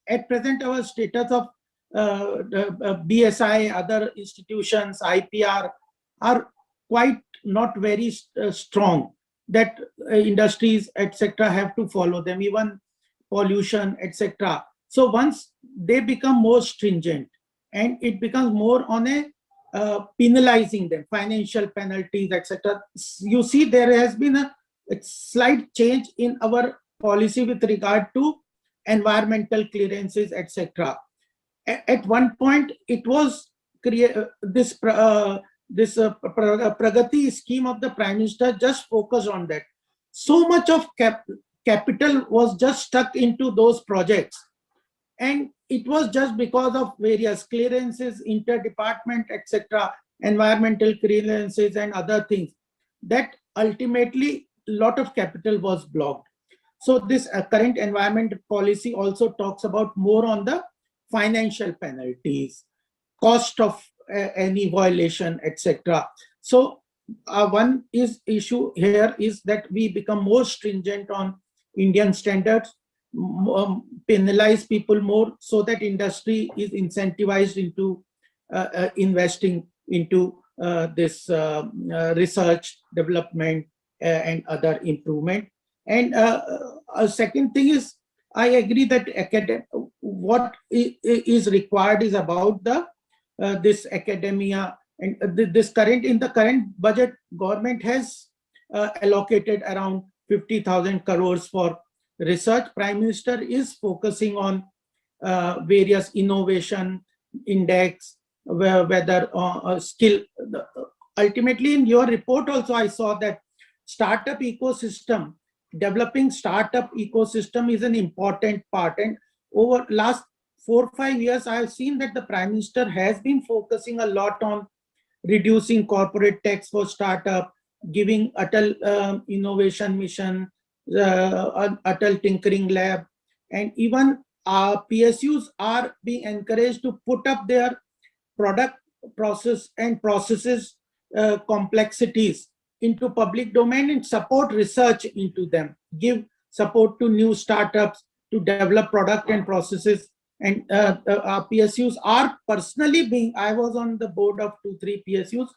at present, our status of BSI, other institutions, IPR are quite not very strong, that industries, etc., have to follow them, even pollution, etc. So once they become more stringent and it becomes more on a penalizing them, financial penalties, etc., you see there has been a slight change in our policy with regard to environmental clearances, etc. At one point, it was this Pragati scheme of the Prime Minister just focused on that. So much of capital was just stuck into those projects, and it was just because of various clearances, interdepartment, etc., environmental clearances and other things, that ultimately a lot of capital was blocked. So this current environment policy also talks about more on the financial penalties, cost of any violation, etc. So one issue here is that we become more stringent on Indian standards, penalize people more, so that industry is incentivized into investing into this research, development, and other improvement. And a second thing is, I agree that what is required is about the this academia, and this in the current budget, government has allocated around 50,000 crores for research. Prime Minister is focusing on various innovation index, whether skill. Ultimately, in your report also, I saw that startup ecosystem, developing startup ecosystem is an important part. And over last 4 or 5 years, I have seen that the Prime Minister has been focusing a lot on reducing corporate tax for startup, giving Atal Innovation Mission, Atal Tinkering Lab, and even PSUs are being encouraged to put up their product process and processes complexities into public domain and support research into them, give support to new startups to develop product and processes. And PSUs are personally being, I was on the board of 2-3 PSUs.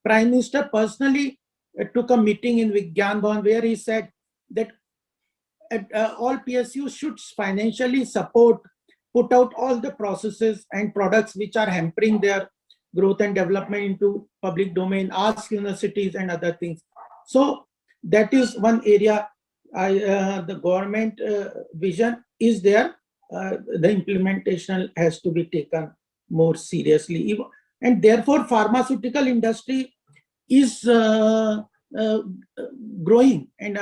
Prime Minister personally took a meeting in Vigyan Bhavan where he said that all PSUs should financially support, put out all the processes and products which are hampering their growth and development into public domain, ask universities and other things. So that is one area the government vision is there. The implementation has to be taken more seriously. And therefore, pharmaceutical industry is growing, and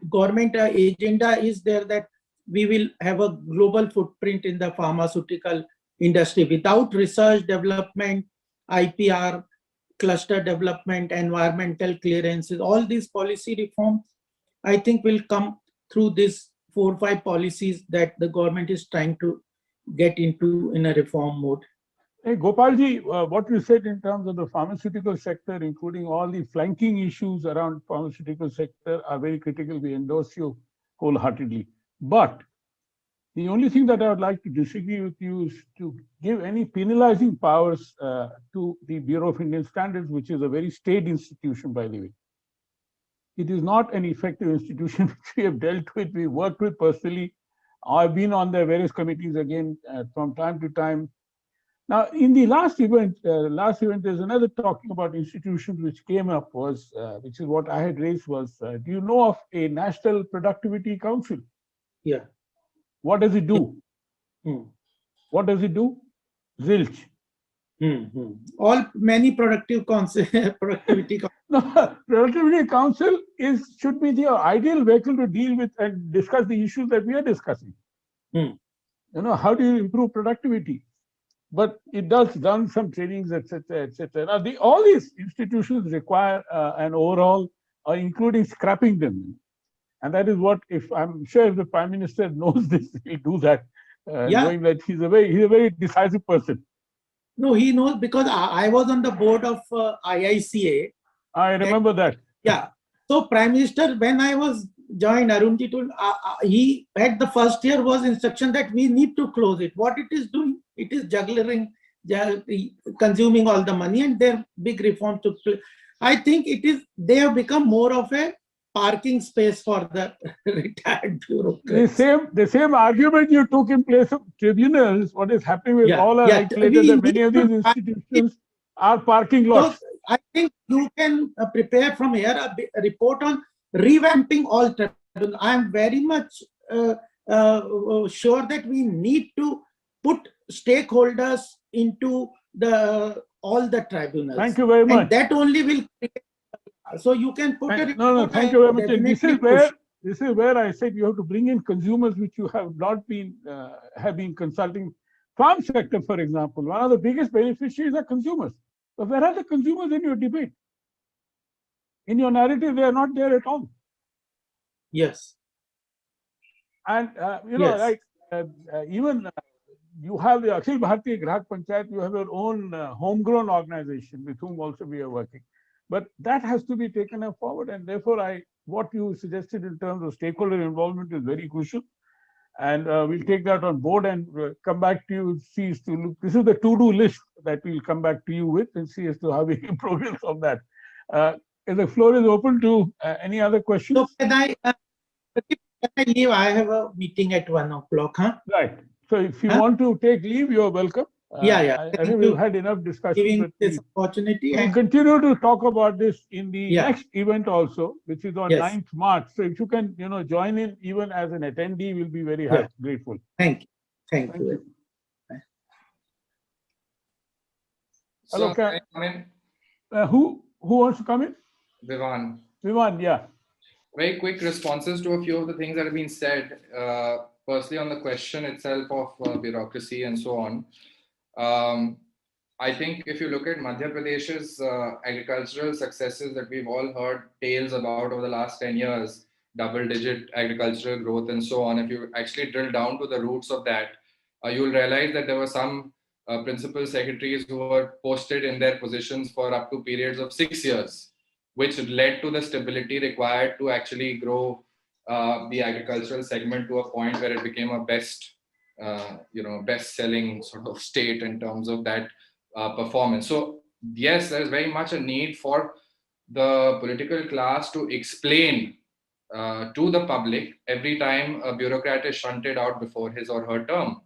government agenda is there that we will have a global footprint in the pharmaceutical industry. Without research, development, IPR, cluster development, environmental clearances, all these policy reforms, I think, will come through these 4 or 5 policies that the government is trying to get into in a reform mode. Hey, Gopalji, what you said in terms of the pharmaceutical sector, including all the flanking issues around pharmaceutical sector, are very critical. We endorse you wholeheartedly. But the only thing that I would like to disagree with you is to give any penalizing powers to the Bureau of Indian Standards, which is a very staid institution, by the way. It is not an effective institution which we have dealt with, we worked with personally. I've been on their various committees again from time to time. Now, in the last event, there's another talking about institutions which came up was, which is what I had raised was, do you know of a National Productivity Council? Yeah. What does it do? What does it do? Zilch. All many productivity council. No, Productivity Council should be the ideal vehicle to deal with and discuss the issues that we are discussing. You know, how do you improve productivity? But it does done some trainings, etc., etc. Now, all these institutions require an overall, including scrapping them, and that is what, if I'm sure if the Prime Minister knows this, he'll do that, knowing that he's a very decisive person. No, he knows, because I was on the board of IICA. I remember that. Yeah. So Prime Minister, when I was joined, Arunji told, he had the first year was instruction that we need to close it. What it is doing, it is juggling, consuming all the money, and their big reform took place. I think they have become more of a parking space for the retired bureaucrats. The same argument you took in place of tribunals, what is happening with all our regulators, and many of these institutions are parking lots. So I think you can prepare from here a report on revamping all tribunals. I am very much sure that we need to put stakeholders into all the tribunals. Thank you very much. And that only will create. So you can put a report. No, thank you very much. this is where I said you have to bring in consumers which you have not been have been consulting. Farm sector, for example, one of the biggest beneficiaries are consumers. But where are the consumers in your debate? In your narrative, they are not there at all. Yes. And Yes. like even you have the Akhil Bharatiya Grahak Panchayat, you have your own homegrown organization with whom also we are working. But that has to be taken up forward, and therefore what you suggested in terms of stakeholder involvement is very crucial. And we'll take that on board and come back to you, see as to look. This is the to-do list that we'll come back to you with and see as to how we progress on that. The floor is open to any other questions. So can I leave? I have a meeting at 1 o'clock. Huh? Right. So if you want to take leave, you're welcome. Yeah. I think we've had enough discussion. Giving this opportunity. We'll continue to talk about this in the next event also, which is on 9th March. So if you can, join in even as an attendee, we'll be very grateful. Thank you. Thank you. Hello, So, can I come in? who wants to come in? Vivan. Vivan, yeah. Very quick responses to a few of the things that have been said. Firstly, on the question itself of bureaucracy and so on. I think if you look at Madhya Pradesh's agricultural successes that we've all heard tales about over the last 10 years, double-digit agricultural growth and so on, if you actually drill down to the roots of that, you'll realize that there were some principal secretaries who were posted in their positions for up to periods of 6 years, which led to the stability required to actually grow the agricultural segment to a point where it became a best-selling sort of state in terms of that performance. So yes, there's very much a need for the political class to explain to the public every time a bureaucrat is shunted out before his or her term.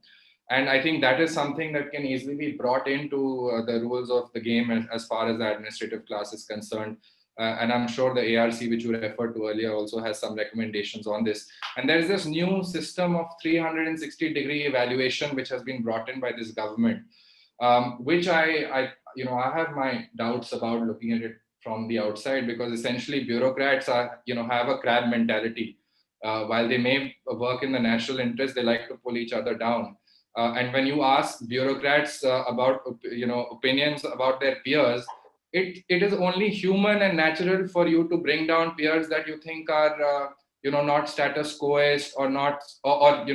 And I think that is something that can easily be brought into the rules of the game as far as the administrative class is concerned. And I'm sure the ARC, which you referred to earlier, also has some recommendations on this. And there's this new system of 360-degree evaluation, which has been brought in by this government, which I have my doubts about looking at it from the outside, because essentially bureaucrats have a crab mentality. While they may work in the national interest, they like to pull each other down. And when you ask bureaucrats about opinions about their peers, it is only human and natural for you to bring down peers that you think are not status quoist or not or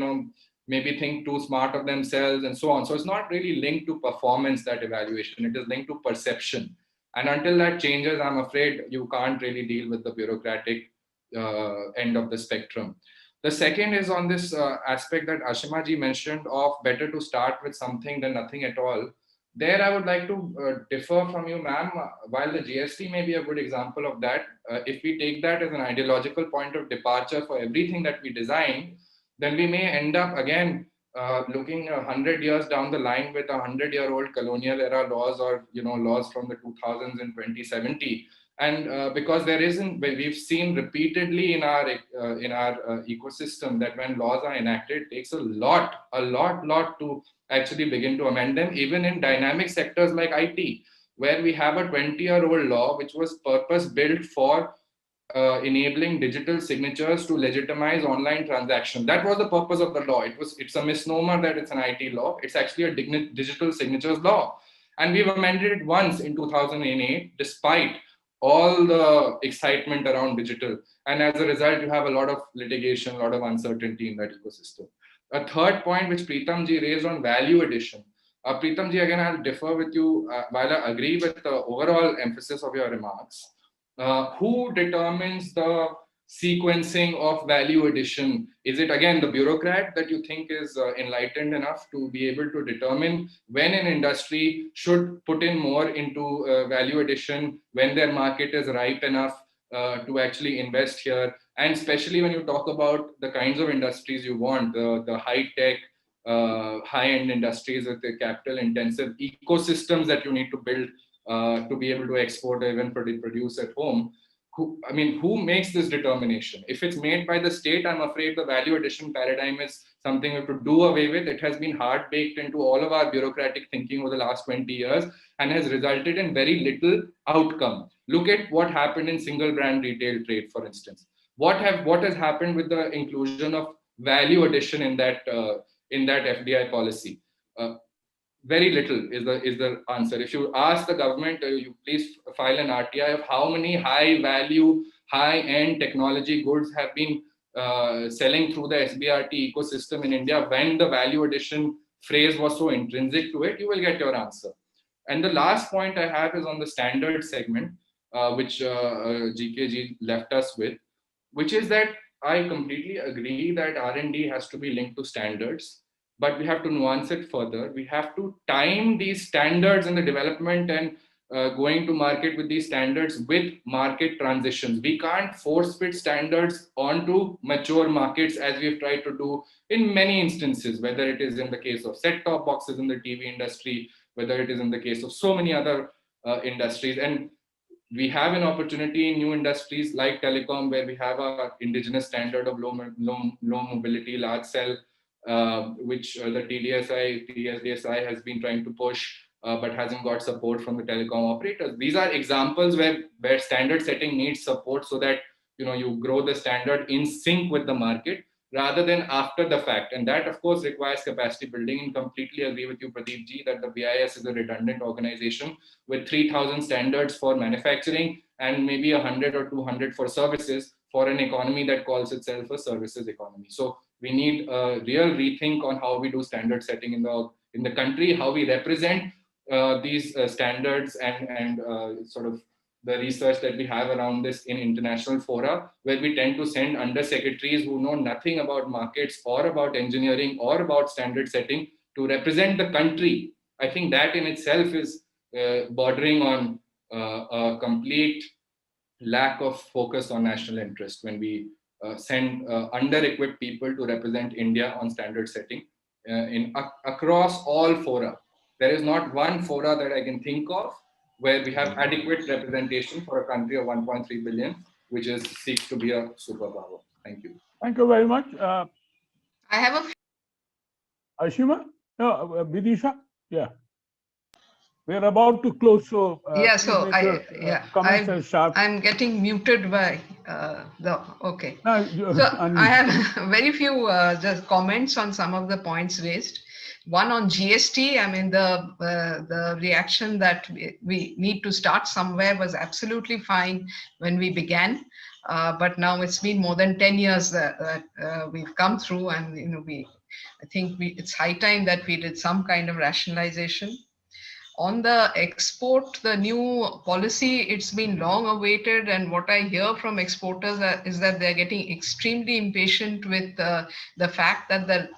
maybe think too smart of themselves and so on. So it's not really linked to performance, that evaluation. It is linked to perception. And until that changes, I'm afraid you can't really deal with the bureaucratic end of the spectrum. The second is on this aspect that Ashima ji mentioned of better to start with something than nothing at all. There, I would like to differ from you, ma'am. While the GST may be a good example of that, if we take that as an ideological point of departure for everything that we design, then we may end up again looking 100 years down the line with 100-year-old colonial era laws or laws from the 2000s in 2070. And because we've seen repeatedly in our ecosystem that when laws are enacted, it takes a lot to actually begin to amend them, even in dynamic sectors like IT, where we have a 20-year-old law which was purpose-built for enabling digital signatures to legitimize online transactions. That was the purpose of the law. It's a misnomer that it's an IT law. It's actually a digital signatures law. And we've amended it once in 2008, despite all the excitement around digital. And as a result, you have a lot of litigation, a lot of uncertainty in that ecosystem. A third point which Preetham ji raised on value addition. Preetham ji, again, I'll differ with you while I agree with the overall emphasis of your remarks. Who determines the sequencing of value addition? Is it again the bureaucrat that you think is enlightened enough to be able to determine when an industry should put in more into value addition, when their market is ripe enough to actually invest here? And especially when you talk about the kinds of industries you want, the high-tech, high-end industries with the capital-intensive ecosystems that you need to build to be able to export or even produce at home. Who makes this determination? If it's made by the state, I'm afraid the value addition paradigm is something we have to do away with. It has been hard baked into all of our bureaucratic thinking over the last 20 years and has resulted in very little outcome. Look at what happened in single brand retail trade, for instance. What has happened with the inclusion of value addition in that FDI policy? Very little is the answer. If you ask the government, you please file an RTI of how many high value, high end technology goods have been selling through the SBRT ecosystem in India when the value addition phrase was so intrinsic to it, you will get your answer. And the last point I have is on the standard segment, which GKG left us with, which is that I completely agree that R&D has to be linked to standards, but we have to nuance it further. We have to time these standards in the development and going to market with these standards with market transitions. We can't force fit standards onto mature markets as we've tried to do in many instances, whether it is in the case of set-top boxes in the TV industry, whether it is in the case of so many other industries. And we have an opportunity in new industries like telecom, where we have a indigenous standard of low mobility, large cell, which the TSDSI has been trying to push, but hasn't got support from the telecom operators. These are examples where standard setting needs support so that you grow the standard in sync with the market rather than after the fact. And that, of course, requires capacity building. And completely agree with you, Pradeep ji, that the BIS is a redundant organization with 3,000 standards for manufacturing and maybe 100 or 200 for services for an economy that calls itself a services economy. So we need a real rethink on how we do standard setting in the country, how we represent these standards and sort of the research that we have around this in international fora, where we tend to send undersecretaries who know nothing about markets or about engineering or about standard setting to represent the country. I think that in itself is bordering on a complete lack of focus on national interest when we send under-equipped people to represent India on standard setting across all fora. There is not one fora that I can think of where we have adequate representation for a country of 1.3 billion, which seeks to be a superpower. Thank you. Thank you very much. I have a Ashima? No, Vidisha? Yeah. We're about to close, so yeah. So I'm getting muted by okay. No, so I have very few just comments on some of the points raised. One on GST, I mean, the reaction that we need to start somewhere was absolutely fine when we began, but now it's been more than 10 years that we've come through, and I think it's high time that we did some kind of rationalization. On the export, the new policy, it's been long awaited, and what I hear from exporters is that they're getting extremely impatient with the fact that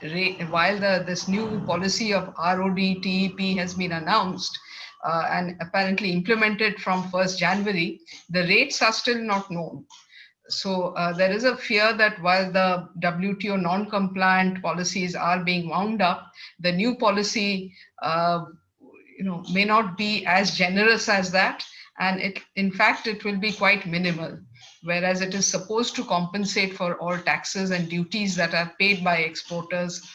while this new policy of ROD TEP has been announced and apparently implemented from 1st January, the rates are still not known. So there is a fear that while the WTO non-compliant policies are being wound up, the new policy may not be as generous as that, and in fact it will be quite minimal, whereas it is supposed to compensate for all taxes and duties that are paid by exporters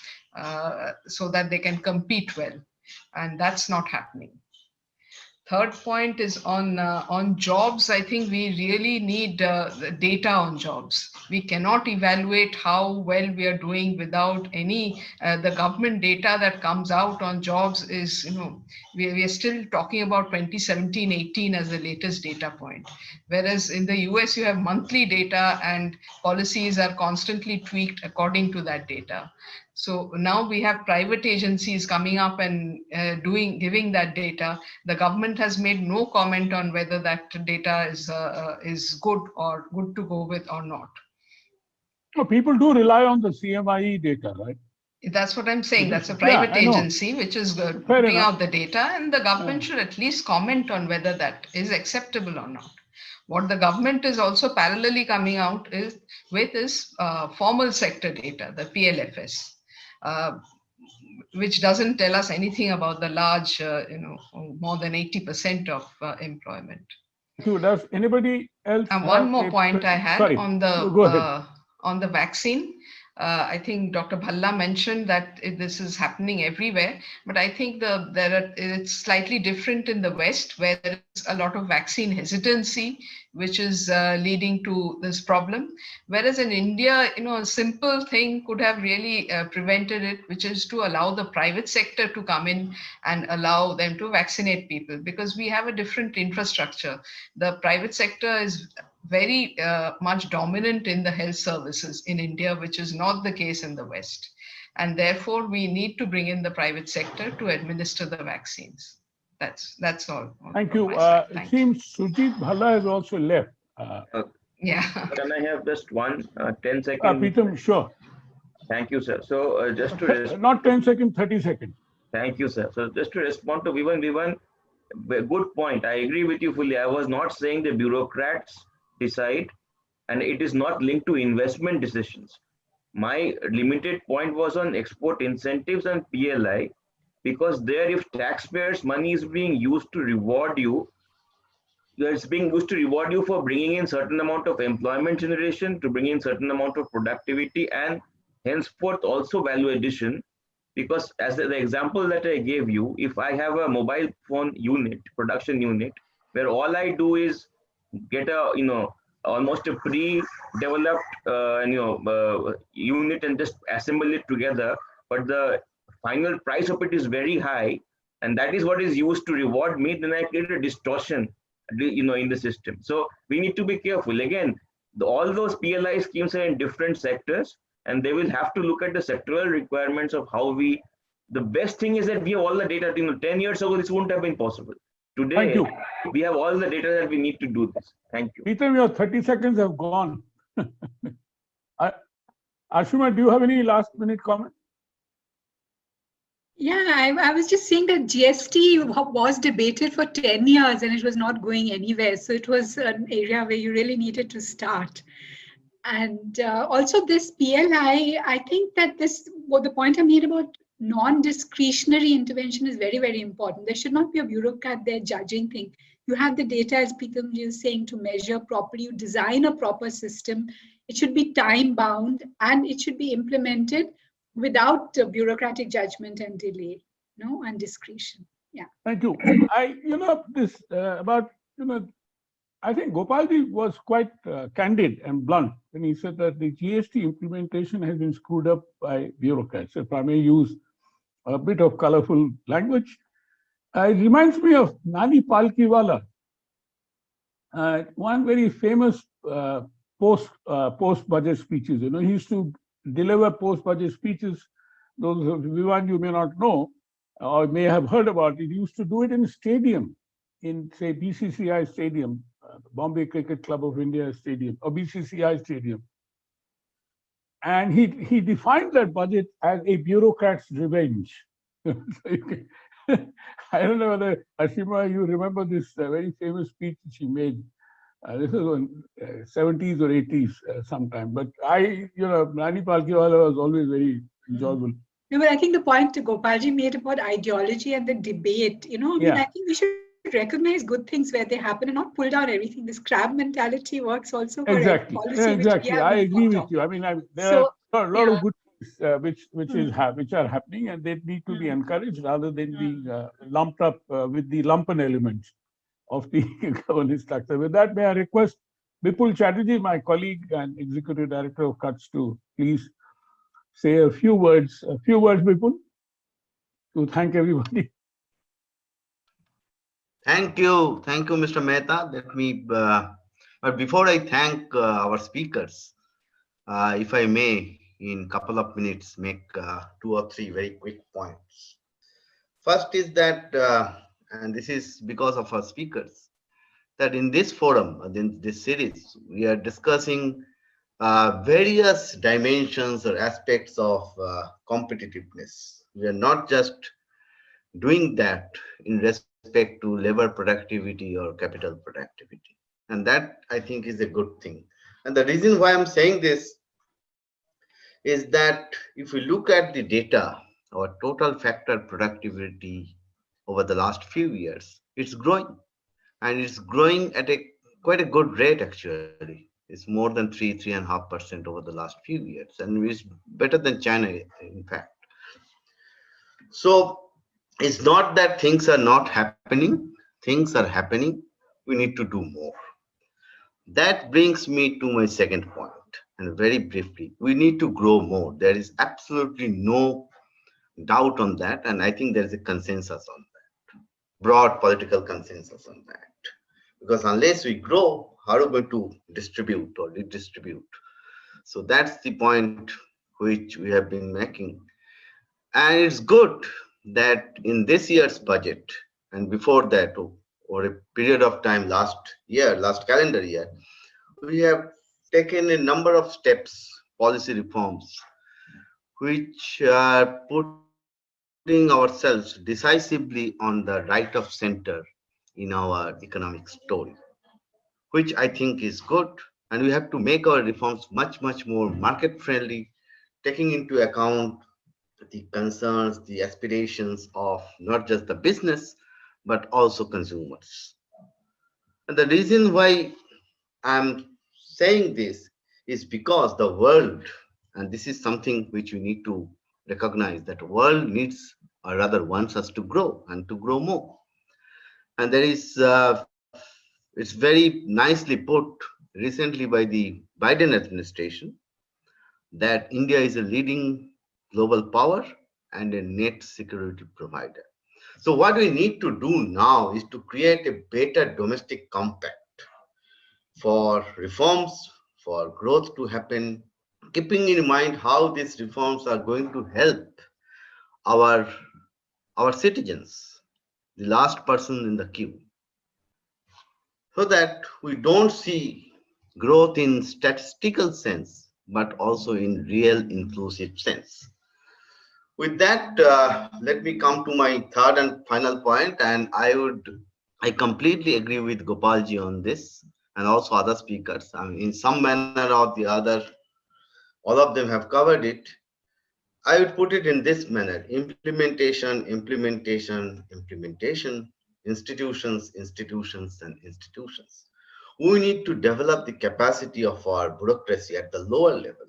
so that they can compete well, and that's not happening. Third point is on jobs. I think we really need the data on jobs. We cannot evaluate how well we are doing without any, the government data that comes out on jobs is, we are still talking about 2017-18 as the latest data point. Whereas in the US, you have monthly data and policies are constantly tweaked according to that data. So now we have private agencies coming up and giving that data. The government has made no comment on whether that data is good or good to go with or not. No, people do rely on the CMIE data, right? That's what I'm saying. That's a private agency which is putting out the data, and the government should at least comment on whether that is acceptable or not. What the government is also parallelly coming out with is formal sector data, the PLFS. Which doesn't tell us anything about the large, more than 80% of employment. Does anybody else? And one more point I had on the vaccine. I think Dr. Bhalla mentioned that this is happening everywhere, but I think it's slightly different in the West, where there is a lot of vaccine hesitancy which is leading to this problem. Whereas in India, a simple thing could have really prevented it, which is to allow the private sector to come in and allow them to vaccinate people, because we have a different infrastructure. The private sector is very much dominant in the health services in India, which is not the case in the West. And therefore, we need to bring in the private sector to administer the vaccines. That's all. Thank you. It seems Sujit Bhalla has also left. Yeah. Can I have just 10 seconds? Preetham, sure. Thank you, sir. So just to not 10 seconds, 30 seconds. Thank you, sir. So just to respond to Vivan, good point. I agree with you fully. I was not saying the bureaucrats decide, and it is not linked to investment decisions. My limited point was on export incentives and PLI, because there, if taxpayers' money is being used to reward you, it's being used to reward you for bringing in certain amount of employment generation, to bring in certain amount of productivity, and henceforth also value addition. Because as the example that I gave you, if I have a mobile phone unit, production unit, where all I do is get a, almost a pre-developed, unit and just assemble it together, but the final price of it is very high, and that is what is used to reward me, then I create a distortion, in the system. So we need to be careful. Again, all those PLI schemes are in different sectors, and they will have to look at the sectoral requirements of how the best thing is that we have all the data. 10 years ago, this wouldn't have been possible. Today, we have all the data that we need to do this. Thank you. Preetham, your 30 seconds have gone. Ashima, do you have any last minute comment? Yeah, I was just saying that GST was debated for 10 years and it was not going anywhere. So it was an area where you really needed to start. And also this PLI, I think that the point I made about non-discretionary intervention is very, very important. There should not be a bureaucrat there judging things. You have the data, as Preetham is saying, to measure properly. You design a proper system. It should be time-bound and it should be implemented without bureaucratic judgment and delay, and discretion. Yeah. Thank you. I think Gopalji was quite candid and blunt when he said that the GST implementation has been screwed up by bureaucrats. If I may use a bit of colorful language, it reminds me of Nani Palkiwala, one very famous post-budget speeches. He used to deliver post-budget speeches. Those of you may not know or may have heard about it. He used to do it in a stadium, in say BCCI Stadium, Bombay Cricket Club of India Stadium, or BCCI Stadium. And he defined that budget as a bureaucrat's revenge. I don't know whether, Ashima, you remember this very famous speech she made. This was in 70s or 80s sometime. But Nani Palkiwala was always very enjoyable. No, but I think the point Gopalji made about ideology and the debate, I think we should recognize good things where they happen and not pull down everything. This crab mentality works also for exactly. policy. Exactly. I agree with you. I mean, there are a lot of good things which are happening, and they need to be encouraged rather than being lumped up with the lumpen elements of the governance structure. With that, may I request Bipul Chatterjee, my colleague and Executive Director of Cuts, to please say a few words, Bipul, to thank everybody. Thank you, Mr. Mehta. Let me, but before I thank our speakers, if I may, in a couple of minutes, make 2 or 3 very quick points. First is that, and this is because of our speakers, that in this forum, in this series, we are discussing various dimensions or aspects of competitiveness. We are not just doing that in respect to labor productivity or capital productivity. And that, I think, is a good thing. And the reason why I'm saying this is that if we look at the data, our total factor productivity over the last few years, it's growing. And it's growing at quite a good rate, actually. It's more than 3.5% over the last few years. And it's better than China, in fact. So it's not that things are not happening. Things are happening. We need to do more. That brings me to my second point, and very briefly, we need to grow more. There is absolutely no doubt on that, and I think there is a consensus on that, broad political consensus on that. Because unless we grow, how are we going to distribute or redistribute? So that's the point which we have been making. And it's good that in this year's budget and before that, or a period of time last year, last calendar year, we have taken a number of steps, policy reforms, which are putting ourselves decisively on the right of center in our economic story, which I think is good. And we have to make our reforms much, much more market friendly, taking into account the concerns, the aspirations of not just the business, but also consumers. And the reason why I'm saying this is because the world, and this is something which we need to recognize, that world needs or rather wants us to grow and to grow more. And there is, it's very nicely put recently by the Biden administration that India is a leading global power and a net security provider. So what we need to do now is to create a better domestic compact for reforms, for growth to happen, keeping in mind how these reforms are going to help our, our citizens, the last person in the queue, so that we don't see growth in statistical sense, but also in real inclusive sense. With that, let me come to my third and final point, and I completely agree with Gopalji on this, and also other speakers. I mean, in some manner or the other, all of them have covered it. I would put it in this manner: implementation, implementation, implementation, institutions, institutions, and institutions. We need to develop the capacity of our bureaucracy at the lower level,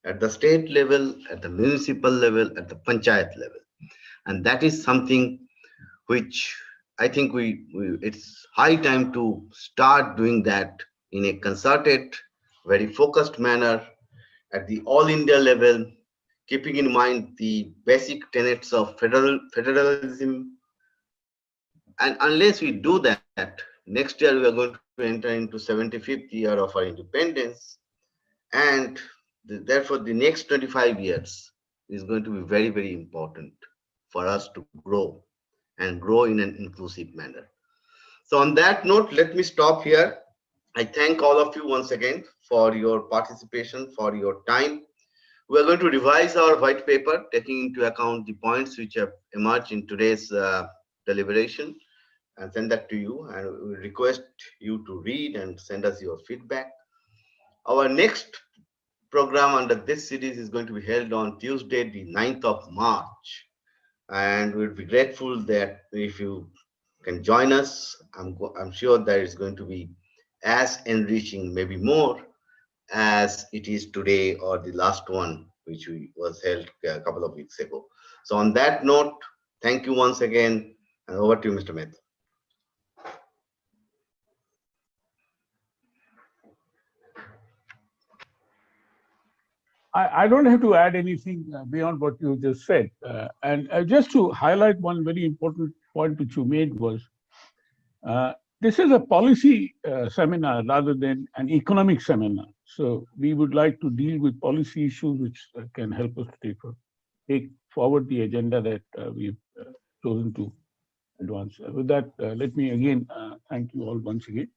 at the state level, at the municipal level, at the panchayat level. And that is something which I think it's high time to start doing that in a concerted, very focused manner at the all India level, keeping in mind the basic tenets of federalism. And unless we do that, next year we are going to enter into 75th year of our independence. And therefore, the next 25 years is going to be very, very important for us to grow and grow in an inclusive manner. So on that note, let me stop here. I thank all of you once again for your participation, for your time. We are going to revise our white paper, taking into account the points which have emerged in today's deliberation, and send that to you. And we request you to read and send us your feedback. Our next program under this series is going to be held on Tuesday, the 9th of March. And we'll be grateful that if you can join us. I'm sure that it's going to be as enriching, maybe more, as it is today or the last one, which was held a couple of weeks ago. So on that note, thank you once again, and over to you, Mr. Mehta. I don't have to add anything beyond what you just said. And just to highlight one very important point which you made was, this is a policy seminar rather than an economic seminar. So we would like to deal with policy issues which can help us to take forward the agenda that we've chosen to advance. With that, let me again thank you all once again.